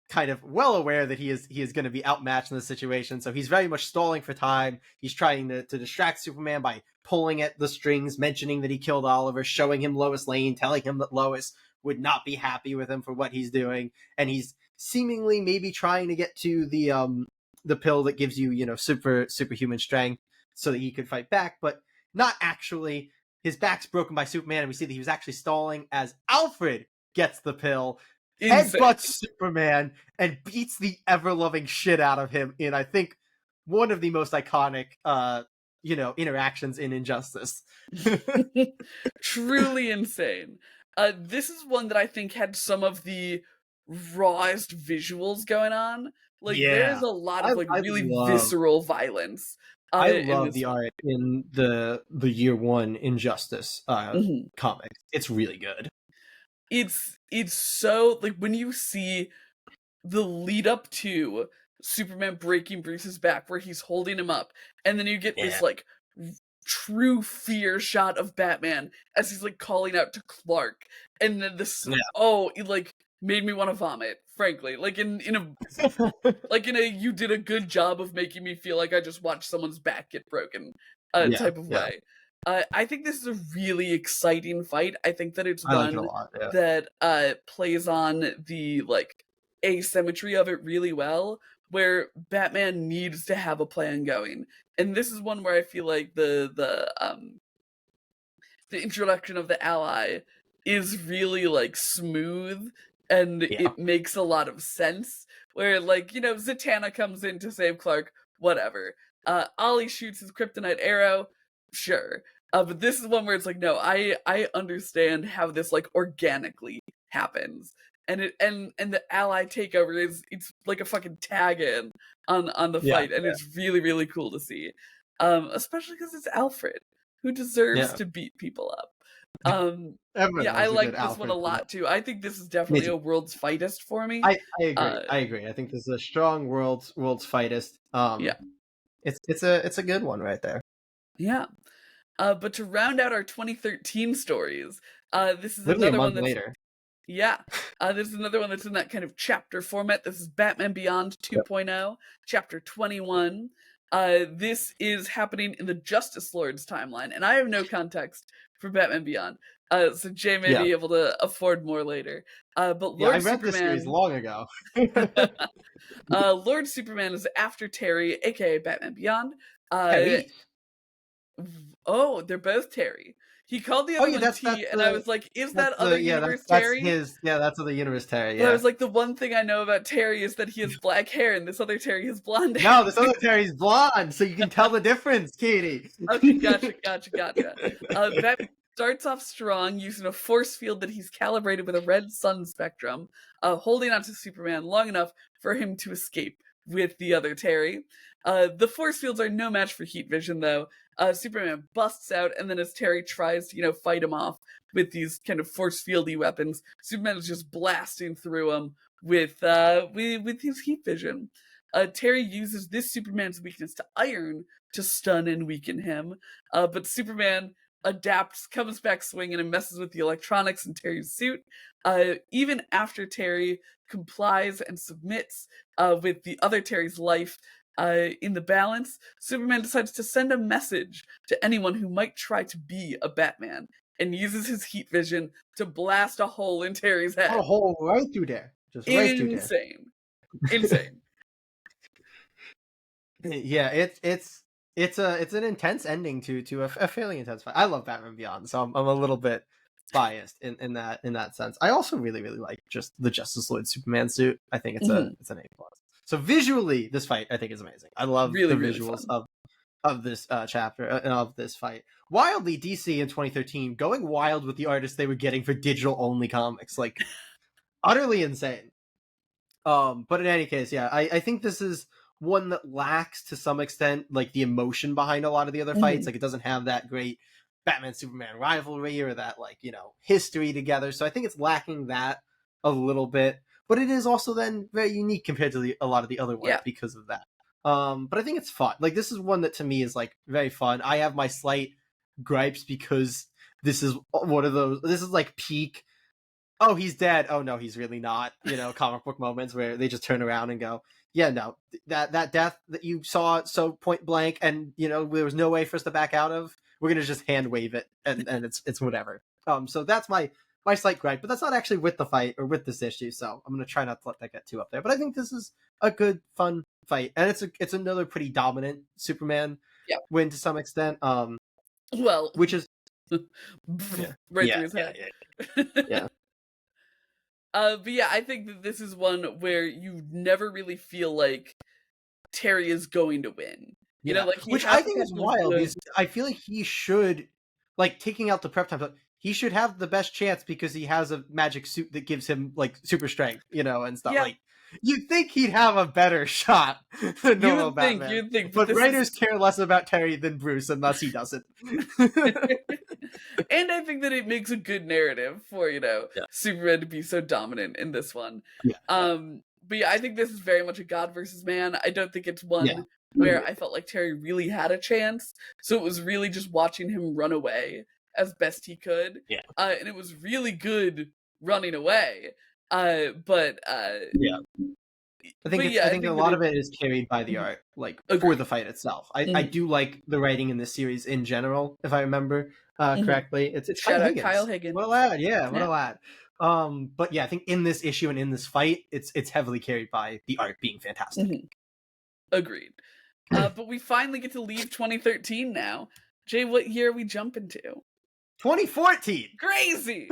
kind of well aware that he is going to be outmatched in this situation, so he's very much stalling for time. He's trying to distract Superman by pulling at the strings, mentioning that he killed Oliver, showing him Lois Lane, telling him that Lois would not be happy with him for what he's doing, and he's seemingly maybe trying to get to the pill that gives you superhuman strength so that he could fight back, but not actually. His back's broken by Superman, and we see that he was actually stalling as Alfred gets the pill, Insane. headbutts Superman and beats the ever-loving shit out of him in, I think, one of the most iconic, interactions in Injustice. Truly insane. This is one that I think had some of the rawest visuals going on. Like there's Yeah, a lot I of like I really love visceral violence I in love this the fight. art in the year one Injustice Mhm. comics. It's really good. It's so like when you see the lead up to Superman breaking Bruce's back where he's holding him up, and then you get Yeah, this like true fear shot of Batman as he's like calling out to Clark, and then this it like made me want to vomit, frankly. Like in a yeah, you did a good job of making me feel like I just watched someoe's back get broken yeah, type of yeah. way. I think this is a really exciting fight. I think that it's I like it a one lot. Yeah, that plays on the like asymmetry of it really well, where Batman needs to have a plan going. And this is one where I feel like the introduction of the ally is really like smooth and yeah, it makes a lot of sense where like Zatanna comes in to save Clark, whatever. Ollie shoots his kryptonite arrow, sure. But this is one where it's like, no, I understand how this like organically happens, and the ally takeover is it's like a fucking tag in on the yeah, fight, and yeah, it's really really cool to see, especially because it's Alfred who deserves yeah. to beat people up. Um, Everyone yeah, I loves a good like this one a Alfred. lot too. I think this is Me definitely too. a world's fightest for me. I agree. Uh, I agree. I think this is a strong world's fightest. yeah, It's a good one right there. yeah. But to round out our 2013 stories, this is Literally a another one month that's later. yeah. This is another one that's in that kind of chapter format. This is Batman Beyond Yep. 2.0, chapter 21. This is happening in the Justice Lord's timeline, and I have no context for Batman Beyond. So Jay may Yeah, be able to afford more later. But yeah. I Lord read this series Superman, long ago. Lord Superman is after Terry, aka Batman Beyond. Uh, Terry. oh, they're both Terry. He called the Oh other yeah, one that's T, and I the was like, is that's that other the yeah universe that's Terry? his that's the universe Terry. But I Yeah. was like, the one thing I know about Terry is that he has black hair, and this other Terry has blonde hair. No, this other Terry's blonde, so you can tell the difference, Katie. Okay, gotcha. Batman starts off strong using a force field that he's calibrated with a red sun spectrum, holding onto Superman long enough for him to escape with the other Terry. The force fields are no match for heat vision, though. Superman busts out, and then as Terry tries to, fight him off with these kind of force fieldy weapons, Superman is just blasting through him with his heat vision. Terry uses this Superman's weakness to iron to stun and weaken him. But Superman adapts, comes back swinging, and messes with the electronics in Terry's suit. Even after Terry complies and submits with the other Terry's life in the balance, Superman decides to send a message to anyone who might try to be a Batman and uses his heat vision to blast a hole in Terry's A head. hole right through there, just right through there. Insane. Yeah, it's an intense ending to a fairly intense fight. I love Batman Beyond, so I'm a little bit biased in that sense. I also really like just the Justice Lord Superman suit. I think Mhm. it's an A plus. So visually, this fight I think is amazing. I love Really, the really visuals fun. of this chapter and of this fight. Wildly, DC in 2013 going wild with the artists they were getting for digital only comics, like utterly insane. But in any case, yeah, I think this is one that lacks to some extent like the emotion behind a lot of the other fights. Mhm. Like it doesn't have that great Batman Superman rivalry or that like history together. So I think it's lacking that a little bit. But it is also then very unique compared to a lot of the other ones Yeah. because of that. But I think it's fun. Like this is one that to me is like very fun. I have my slight gripes because this is one of those. This is like peak oh, he's dead. Oh no, he's really not. Comic book moments where they just turn around and go, yeah, no, that death that you saw so point blank, and there was no way for us to back out of. We're gonna just hand wave it, and it's whatever. So that's my slight gripe, but that's not actually with the fight or with this issue. So I'm gonna try not to let that get too up there. But I think this is a good, fun fight, and it's another pretty dominant Superman Yeah. win to some extent. Well, Which is right through his yeah, head. yeah. But yeah, I think that this is one where you never really feel like Terry is going to win. You know, Yeah, like he which has I a think is couple of wild good. because I feel like he should, like, taking out the prep time, but he should have the best chance because he has a magic suit that gives him like super strength, and stuff. Yeah, Like, you'd think he'd have a better shot than normal Batman, you'd think, but but this is. writers care less about Terry than Bruce, and thus he doesn't. And I think that it makes a good narrative for, Yeah, Superman to be so dominant in this one. yeah, But yeah, I think this is very much a God versus man. I don't think it's yeah. one where I felt like Terry really had a chance. So it was really just watching him run away as best he could. Yeah. And it was really good running away. But Yeah. I think yeah, I I think a think that lot it of it is carried by the Mhm. art, like for Agreed. the fight itself. I Mhm. do like the writing in this series in general, if I remember Mhm. correctly. It's Kyle Shout out Kyle Higgins. What a Higgins. lad, yeah, what Yeah. a lad. But yeah, I think in this issue and in this fight, it's heavily carried by the art being fantastic. Mhm. Agreed. But we finally get to leave 2013 now. Jay, what year are we jumping to? 2014, Crazy!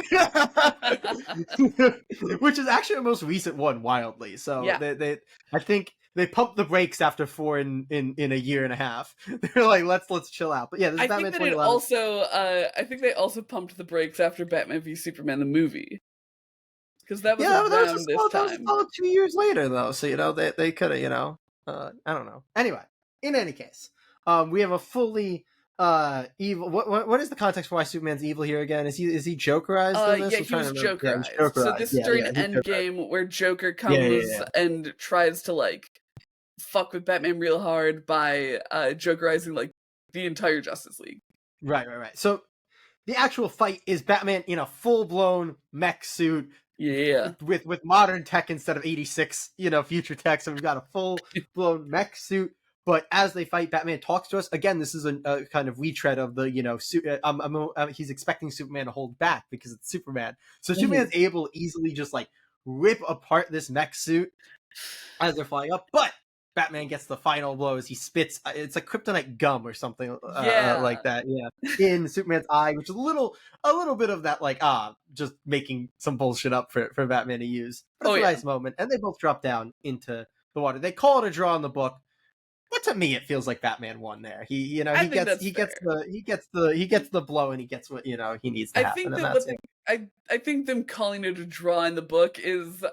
which is actually the most recent one, wildly. So Yeah. I think they pumped the brakes after 4 in a year and a half. They're like, let's chill out. But yeah, this is I Batman think that it 2011. also, I think they also pumped the brakes after Batman v Superman the movie. Because that was Yeah, that was around this that was a time. solid 2 years later, though. So they could have, I don't know. Anyway, in any case, we have a fully evil. What is the context for why Superman's evil here again? Is he Jokerized in this? Yeah, I'm he trying was to remember. Yeah, he's Jokerized. So Jokerized. this is Yeah, during yeah, he's Jokerized. Endgame where Joker Yeah, yeah, comes yeah. and tries to, like, fuck with Batman real hard by Jokerizing, like, the entire Justice League. Right. So the actual fight is Batman in a full blown mech suit. Yeah. With modern tech instead of 86, future tech. So we've got a full blown mech suit. But as they fight, Batman talks to us. Again, this is a kind of retread of the, he's expecting Superman to hold back because it's Superman. So Superman's able to easily just like rip apart this mech suit as they're flying up. But Batman gets the final blow as he spits. It's like kryptonite gum or something Yeah. like that. Yeah, in Superman's eye, which is a little bit of that, like, just making some bullshit up for Batman to use. But it's a nice moment, and they both drop down into the water. They call it a draw in the book, but to me, it feels like Batman won there. He gets the blow, and he gets what he needs to I happen, think and that that's it. I think them calling it a draw in the book is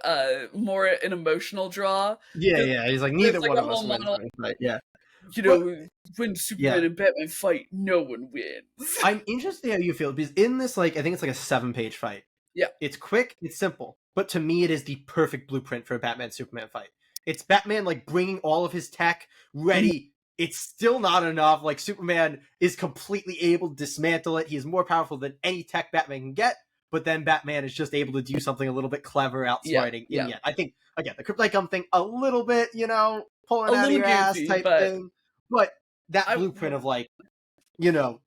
more an emotional draw. Yeah. He's like, There's neither like one a of us whole wins, monologue, right? Yeah. But when Superman yeah, and Batman fight, no one wins. I'm interested how you feel because in this, like, I think it's like a 7-page fight. Yeah. It's quick, it's simple, but to me, it is the perfect blueprint for a Batman Superman fight. It's Batman like bringing all of his tech ready. It's still not enough. Like, Superman is completely able to dismantle it. He is more powerful than any tech Batman can get. But then Batman is just able to do something a little bit clever, outsmarting in the end. I think again the kryptonite gum thing, a little bit, pulling A out of little your ass goofy, type but thing. But that I blueprint of, like, you know,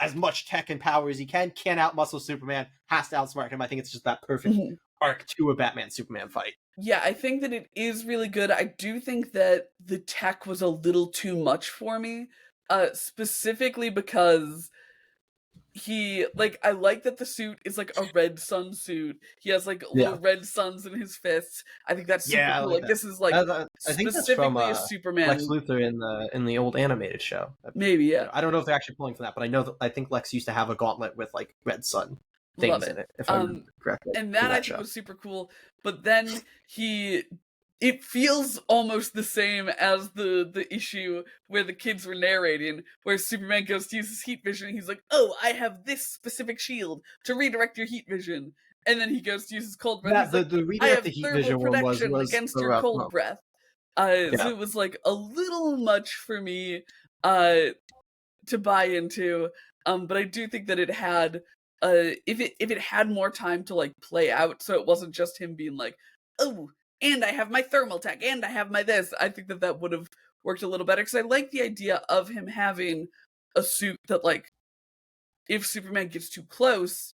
as much tech and power as he can outmuscle Superman, has to outsmart him. I think it's just that perfect arc to a Batman Superman fight. Yeah, I think that it is really good. I do think that the tech was a little too much for me, specifically because I like that the suit is like a red sun suit. He has like little red suns in his fists. I think that's super Yeah, I cool. like Like that. this is like I think that's from specifically a Lex Superman. Luthor in the old animated show. Maybe, yeah. I don't know if they're actually pulling from that, but I think Lex used to have a gauntlet with like red sun things Love in it, if I remember correctly. And that I think was super cool. But then it feels almost the same as the issue where the kids were narrating, where Superman goes to use his heat vision, and he's like, "Oh, I have this specific shield to redirect your heat vision," and then he goes to use his cold breath. Yeah, He's the like, reader "I of have the heat thermal vision one protection was against the your rough cold one. breath." So it was like a little much for me to buy into, but I do think that it had if it had more time to like play out, so it wasn't just him being like, "Oh, and I have my thermal tech, and I have my this," I think that would have worked a little better, because I like the idea of him having a suit that, like, if Superman gets too close,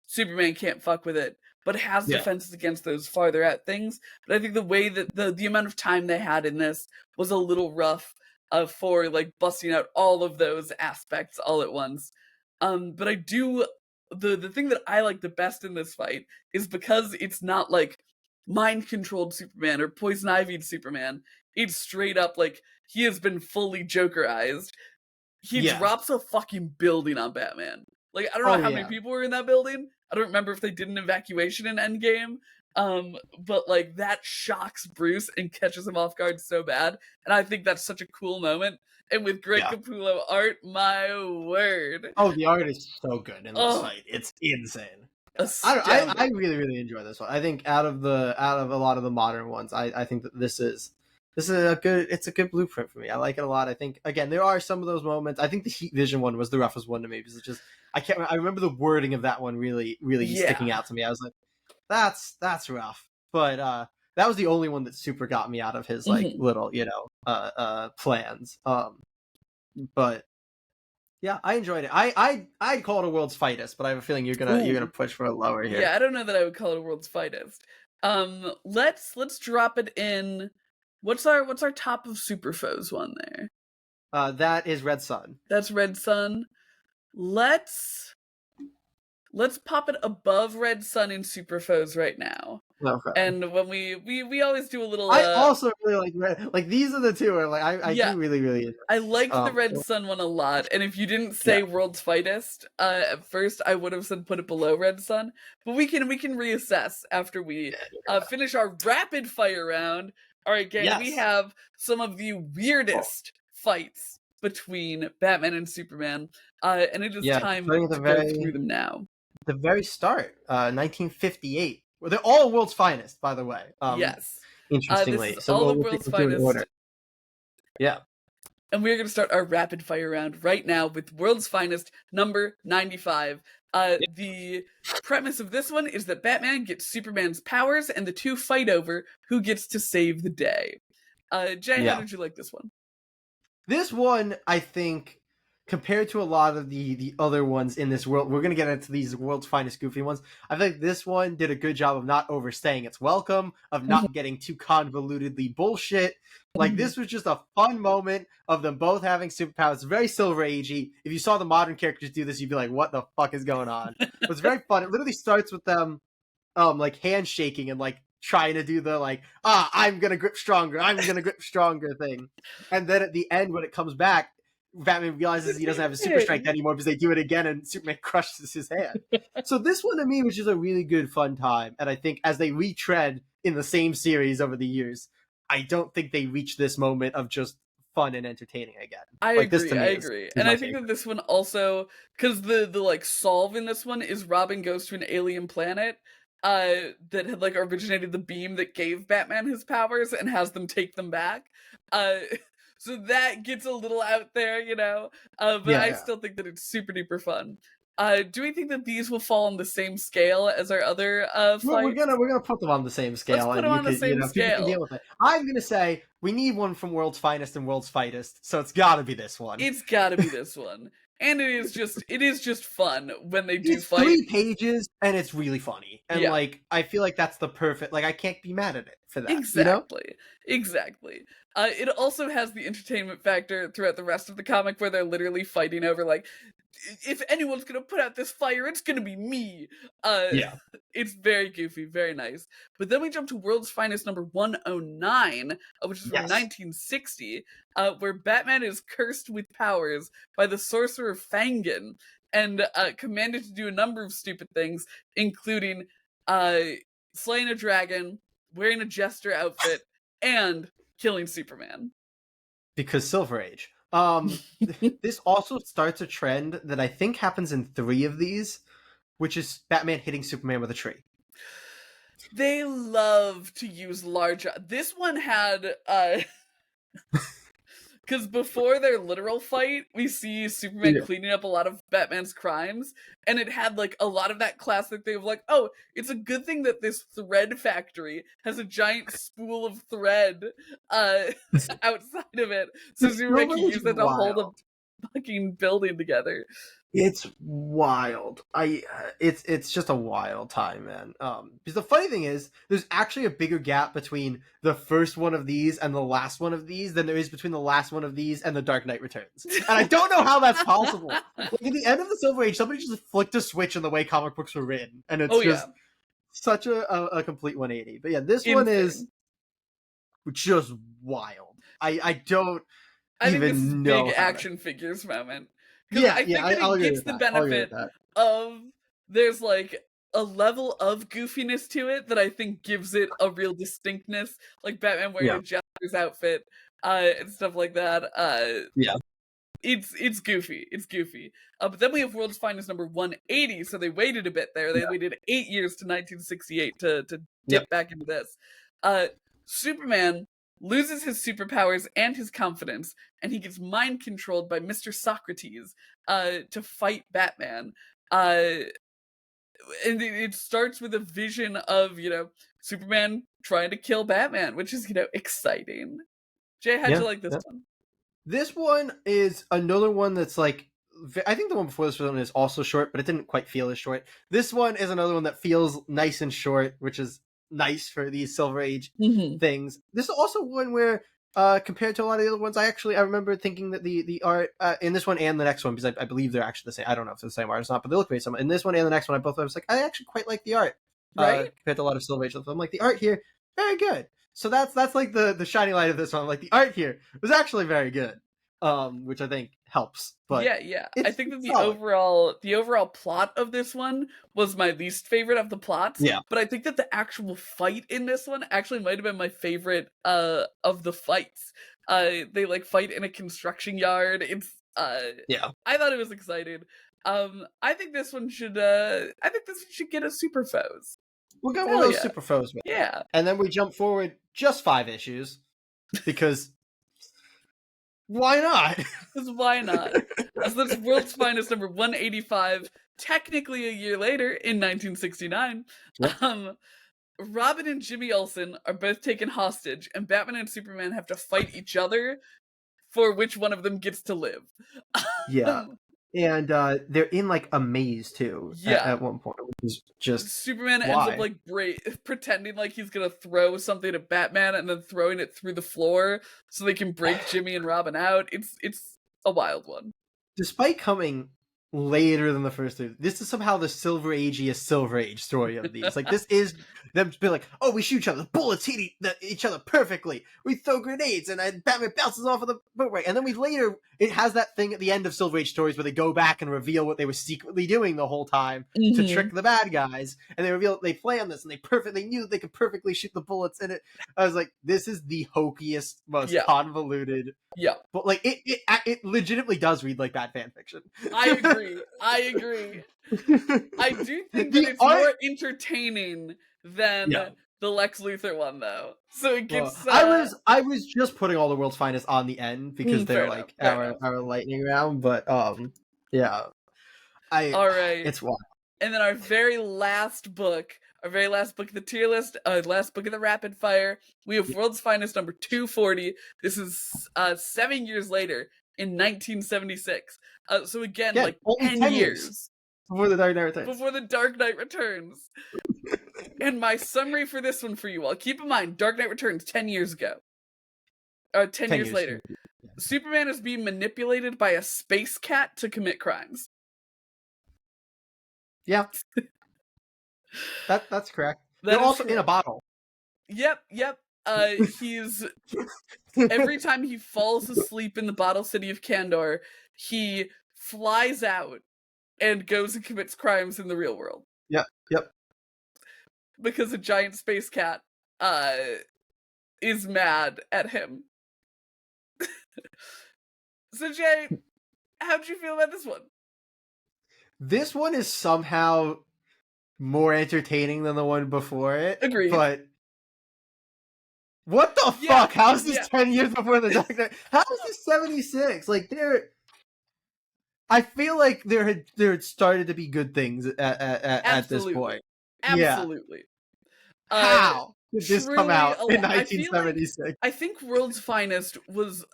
Superman can't fuck with it, but has defenses against those farther out things. But I think the way that the amount of time they had in this was a little rough for like busting out all of those aspects all at once. But I do the thing that I like the best in this fight is because it's not like mind controlled Superman or poison ivied Superman. It's straight up like he has been fully Jokerized. He Yeah. drops a fucking building on Batman. Like, I don't know Oh, how many yeah. people were in that building. I don't remember if they did an evacuation in Endgame. But like that shocks Bruce and catches him off guard so bad. And I think that's such a cool moment. And with Greg Yeah. Capullo art, my word. Oh, the art is so good in this Oh. fight. It's insane. I Astounding. really, really enjoy this one. I think out of a lot of the modern ones, I think that this is a good blueprint for me. I like it a lot. I think, again, there are some of those moments. I think the Heat Vision one was the roughest one to me because it's just I remember the wording of that one really, really sticking out to me. I was like, that's rough. But that was the only one that super got me out of his like little, plans. But yeah, I enjoyed it. I'd call it a world's fightest, but I have a feeling you're gonna push for a lower here. Yeah, I don't know that I would call it a world's fightest. Let's drop it in. What's our top of super foes one there? That is Red Sun. That's Red Sun. Let's pop it above Red Sun in super foes right now. Okay. And when we always do a little. I also really like these are the two where like I do really. I liked the Red Sun one a lot, and if you didn't say World's Fightest at first, I would have said put it below Red Sun. But we can reassess after we finish our rapid fire round. All right, gang, we have some of the weirdest fights between Batman and Superman, and it is time to go through them now. The very start, 1958. Well, they're all World's Finest, by the way. Yes. Interestingly. This is all the World's Finest. Yeah. And we're going to start our rapid fire round right now with World's Finest, number 95. The premise of this one is that Batman gets Superman's powers and the two fight over who gets to save the day. Jay, how did you like this one? This one, I think, compared to a lot of the other ones in this world, we're going to get into these World's Finest goofy ones. I think this one did a good job of not overstaying its welcome, of not getting too convolutedly bullshit. Like, this was just a fun moment of them both having superpowers. Very Silver Agey. If you saw the modern characters do this, you'd be like, what the fuck is going on? It was very fun. It literally starts with them like handshaking and like trying to do the like, I'm going to grip stronger thing. And then at the end, when it comes back, Batman realizes he doesn't have his super strength anymore because they do it again and Superman crushes his hand. So this one to me was just a really good fun time. And I think as they retread in the same series over the years, I don't think they reach this moment of just fun and entertaining again. I agree. And I think favorite. that this one also, because the like solve in this one is Robin goes to an alien planet that had like originated the beam that gave Batman his powers and has them take them back. So that gets a little out there, but I still think that it's super duper fun. Do we think that these will fall on the same scale as our other fights? We're gonna put them on the same scale. Let's put them on the same scale. Can deal with it. I'm gonna say we need one from World's Finest and World's Fightest, so it's gotta be this one. It's gotta be this one. And it is just fun when they do fight. 3 pages and it's really funny. And like I feel like that's the perfect, like I can't be mad at it for that. Exactly. It also has the entertainment factor throughout the rest of the comic where they're literally fighting over like, if anyone's gonna put out this fire, it's gonna be me. It's very goofy, very nice. But then we jump to World's Finest number 109, which is from 1960, where Batman is cursed with powers by the sorcerer Fangin and commanded to do a number of stupid things, including slaying a dragon, wearing a jester outfit, and killing Superman. Because Silver Age. This also starts a trend that I think happens in 3 of these, which is Batman hitting Superman with a tree. They love to use large. This one had because before their literal fight, we see Superman cleaning up a lot of Batman's crimes, and it had like a lot of that classic thing of like, oh, it's a good thing that this thread factory has a giant spool of thread outside of it, so Superman can use that to hold a fucking building together. It's wild. It's just a wild time, man. Because the funny thing is, there's actually a bigger gap between the first one of these and the last one of these than there is between the last one of these and the Dark Knight Returns. And I don't know how that's possible. Like, at the end of the Silver Age, somebody just flicked a switch in the way comic books were written, and it's just such a complete 180. But yeah, this one is just wild. I don't think this is even know big action figures moment. Yeah, I think that I'll it agree gets with the that. I'll agree benefit with that. of there's like a level of goofiness to it that I think gives it a real distinctness, like Batman wearing a Jester's outfit, and stuff like that. Yeah. It's goofy. It's goofy. But then we have World's Finest number 180, so they waited a bit there. They waited 8 years to 1968 to dip back into this. Superman loses his superpowers and his confidence, and he gets mind controlled by Mr. Socrates to fight Batman. And it starts with a vision of, Superman trying to kill Batman, which is, exciting. Jay, how'd you like this one? This one is another one that's like, I think the one before this one is also short, but it didn't quite feel as short. This one is another one that feels nice and short, which is nice for these Silver Age things. This is also one where, compared to a lot of the other ones, I remember thinking that the art in this one and the next one, because I believe they're actually the same. I don't know if they're the same art or not, but they look very similar. In this one and the next one, I was like, I actually quite like the art, right? Compared to a lot of Silver Age stuff. I'm like, the art here, very good. So that's like the shining light of this one. Like, the art here was actually very good, which I think helps. But yeah. I think that the overall plot of this one was my least favorite of the plots. Yeah. But I think that the actual fight in this one actually might have been my favorite of the fights. They like fight in a construction yard. It's I thought it was exciting. I think this one should get a Super Foes. We'll go with those Super Foes. Yeah. And then we jump forward just 5 issues because why not? Because why not? So that's World's Finest number 185, technically a year later in 1969. Yep. Robin and Jimmy Olsen are both taken hostage, and Batman and Superman have to fight each other for which one of them gets to live. Yeah. And they're in like a maze too. At one point, which is just Superman ends up like pretending like he's gonna throw something at Batman and then throwing it through the floor so they can break Jimmy and Robin out. It's a wild one. Despite coming later than the first two, this is somehow the Silver Age story of these. Like, this is them being like, oh, we shoot each other, the bullets hit each other perfectly, we throw grenades, and Batman bounces off of the boomerang, and then it has that thing at the end of Silver Age stories where they go back and reveal what they were secretly doing the whole time to trick the bad guys, and they planned this, and they knew that they could perfectly shoot the bullets in it. I was like, this is the hokiest, most convoluted. Yeah, but like it legitimately does read like bad fan fiction. I agree. I do think that it's more entertaining than the Lex Luthor one, though. So it gets. I was just putting all the World's Finest on the end because they're like our lightning round, but yeah. All right. It's wild. And then our very last book of the tier list, last book of the rapid fire, we have World's Finest number 240. This is 7 years later in 1976. So again, like 10 years. Before the Dark Knight Returns. And my summary for this one for you all. Keep in mind, Dark Knight Returns 10 years ago. 10 years later. Yeah. Superman is being manipulated by a space cat to commit crimes. Yeah. That's correct. They're also correct. In a bottle. Yep. He's every time he falls asleep in the bottle city of Kandor, he flies out and goes and commits crimes in the real world. Yep. Because a giant space cat is mad at him. So Jay, how'd you feel about this one? This one is somehow more entertaining than the one before it. Agreed. But what the fuck? How is this 10 years before the Dark Knight? How is this 76? Like, I feel like there had started to be good things at this point. Absolutely. How did this come out in 1976? I think World's Finest was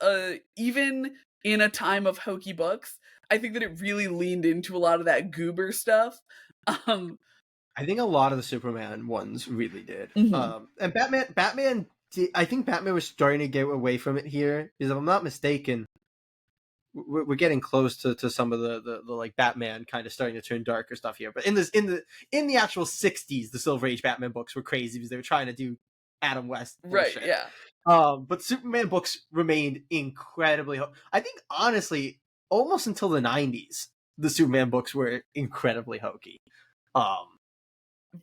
even in a time of hokey books. I think that it really leaned into a lot of that goober stuff. I think a lot of the Superman ones really did. Mhm. And Batman. I think Batman was starting to get away from it here, because if I'm not mistaken, we're getting close to some of the like Batman kind of starting to turn darker stuff here. But in the actual '60s, the Silver Age Batman books were crazy because they were trying to do Adam West Right, bullshit. yeah. But Superman books remained incredibly. I think honestly, almost until the '90s, the Superman books were incredibly hokey. But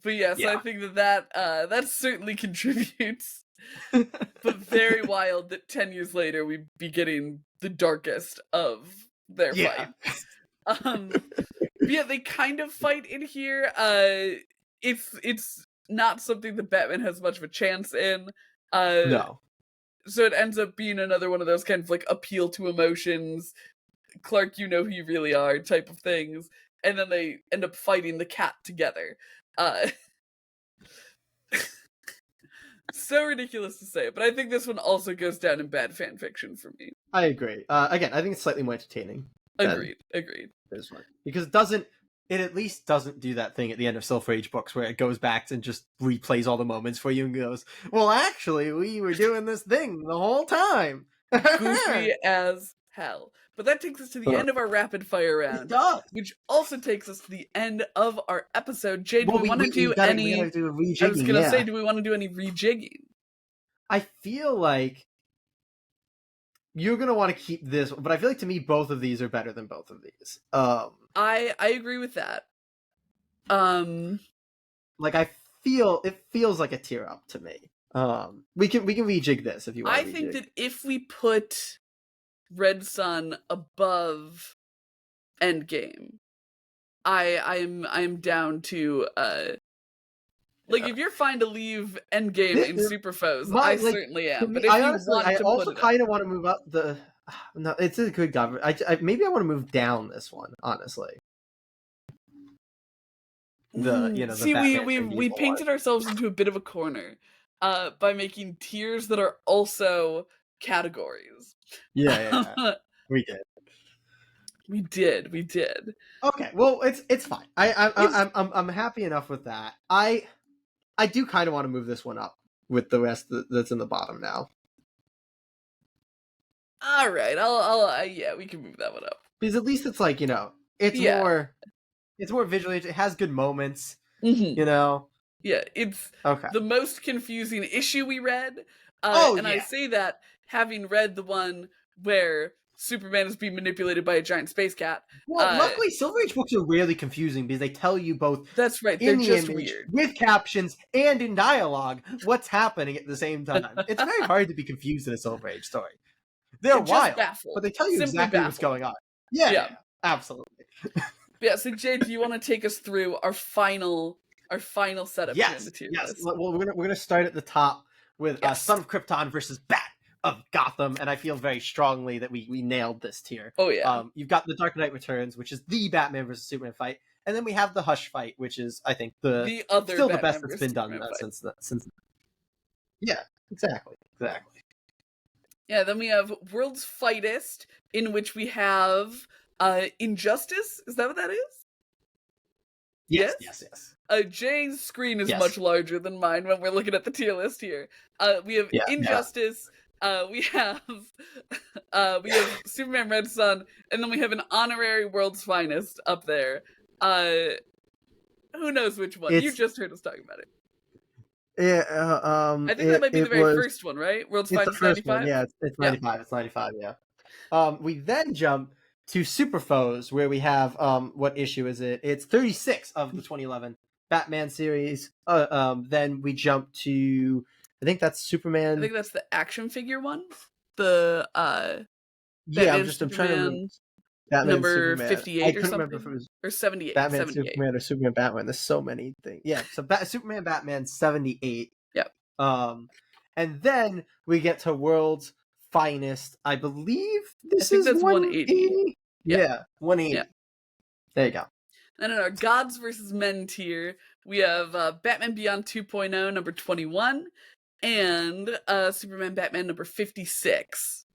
yes, I Yeah. think that certainly contributes. But very wild that 10 years later we'd be getting the darkest of their Yeah. fights. But yeah, they kind of fight in here. It's not something that Batman has much of a chance in. No. So it ends up being another one of those kind of like appeal to emotions, Clark, you know who you really are type of things. And then they end up fighting the cat together. So ridiculous to say, but I think this one also goes down in bad fan fiction for me. I agree. Again, I think it's slightly more entertaining. Agreed. This one, because it at least doesn't do that thing at the end of Silver Age books where it goes back and just replays all the moments for you and goes, "Well, actually, we were doing this thing the whole time." Goofy as hell. But that takes us to the end of our rapid fire round. It does. Which also takes us to the end of our episode. Jay, do we want to do any... We gotta do a rejigging, I was going to say, do we want to do any rejigging? I feel like you're going to want to keep this, but I feel like to me, both of these are better than both of these. I agree with that. Like it feels like a tier up to me. We can rejig this if you want. I think that if we put Red Sun above Endgame, I'm down to if you're fine to leave Endgame in Super Foes, I certainly am. But if you want to also kind of want to move up the. No, it's a good government. Maybe I want to move down this one, honestly. We painted ourselves into a bit of a corner by making tiers that are also categories. Yeah. We did. Okay, well, it's fine. I'm happy enough with that. I do kind of want to move this one up with the rest that's in the bottom now. All right, I'll yeah, we can move that one up because at least it's like it's more visually. It has good moments. Mm-hmm. Yeah, it's okay. The most confusing issue we read. I say that having read the one where Superman is being manipulated by a giant space cat. Well, luckily, Silver Age books are really confusing because they tell you both. That's right. They're just weird with captions and in dialogue what's happening at the same time. It's very hard to be confused in a Silver Age story. They're wild, but they tell you exactly what's going on. Yeah, absolutely. Yeah. So, Jay, do you want to take us through our final setup? Yes. Well, we're gonna start at the top with Son of Krypton versus Bat of Gotham, and I feel very strongly that we nailed this tier. Oh yeah. You've got the Dark Knight Returns, which is the Batman versus Superman fight, and then we have the Hush fight, which is I think the other still Batman the best that's been done since. Yeah, exactly. Yeah, then we have World's Fightest, in which we have Injustice. Is that what that is? Yes. Jay's screen is much larger than mine when we're looking at the tier list here. We have Injustice. We have Superman Red Sun, and then we have an honorary World's Finest up there. Who knows which one? You just heard us talking about it. Yeah, I think that might be the very first one, right? World's Finest 95? Yeah, it's 95. It's 95, yeah. We then jump to Super Foes, where we have what issue is it? It's 36 of the 2011 Batman series. Then we jump to I think that's Superman. I think that's the action figure one. The I'm trying to remember. Batman, number Superman. 58 or something, or 78. Batman, 78. Superman, or Superman, Batman. There's so many things. Yeah, so Superman, Batman, 78. Yep. And then we get to World's Finest. I believe that's 180. Yeah, 180. Yep. There you go. And in our Gods versus Men tier, we have Batman Beyond 2.0 number 21 and Superman Batman number 56.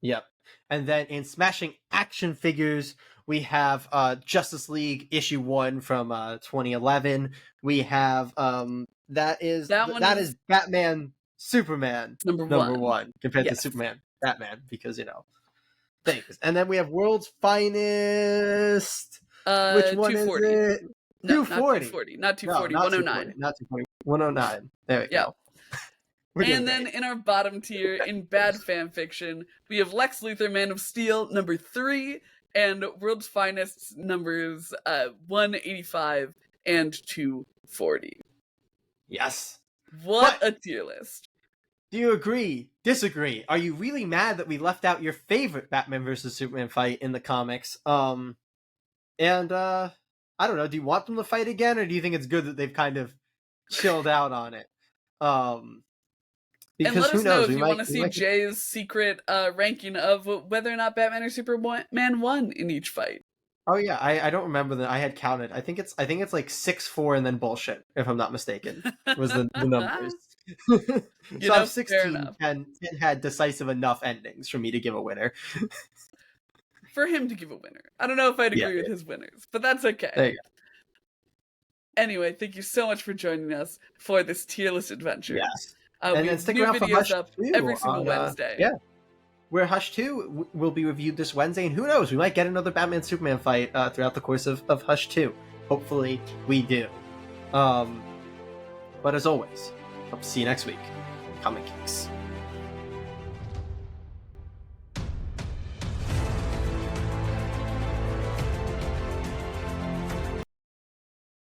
Yep. And then in Smashing Action Figures, we have Justice League issue 1 from 2011. We have that is Batman Superman number one compared to Yes. Superman Batman, because things. And then we have World's Finest. Which one is 240. it? No, 240. Not 240. No, not 109. 240. Not 240. 109. There we Yeah. go. We're doing And then great. in our bottom tier, in bad fan fiction, we have Lex Luthor, Man of Steel, number 3, and World's Finest numbers 185 and 240. Yes. What a tier list. Do you agree? Disagree? Are you really mad that we left out your favorite Batman versus Superman fight in the comics? And I don't know, do you want them to fight again, or do you think it's good that they've kind of chilled out on it? Because and let who us know knows? if you want to see Jay's secret ranking of whether or not Batman or Superman won in each fight. Oh yeah, I don't remember that. I had counted. I think it's like 6-4 and then bullshit, if I'm not mistaken, was the numbers. So I have 16, 10 had decisive enough endings for me to give a winner. For him to give a winner. I don't know if I'd agree with his winners, but that's okay. There you go. Anyway, thank you so much for joining us for this tier list adventure. Yes. And then stick around for Hush up 2 every single Wednesday. Yeah. Where Hush 2 will be reviewed this Wednesday, and who knows, we might get another Batman-Superman fight throughout the course of Hush 2. Hopefully, we do. But as always, hope to see you next week. Comic Geeks.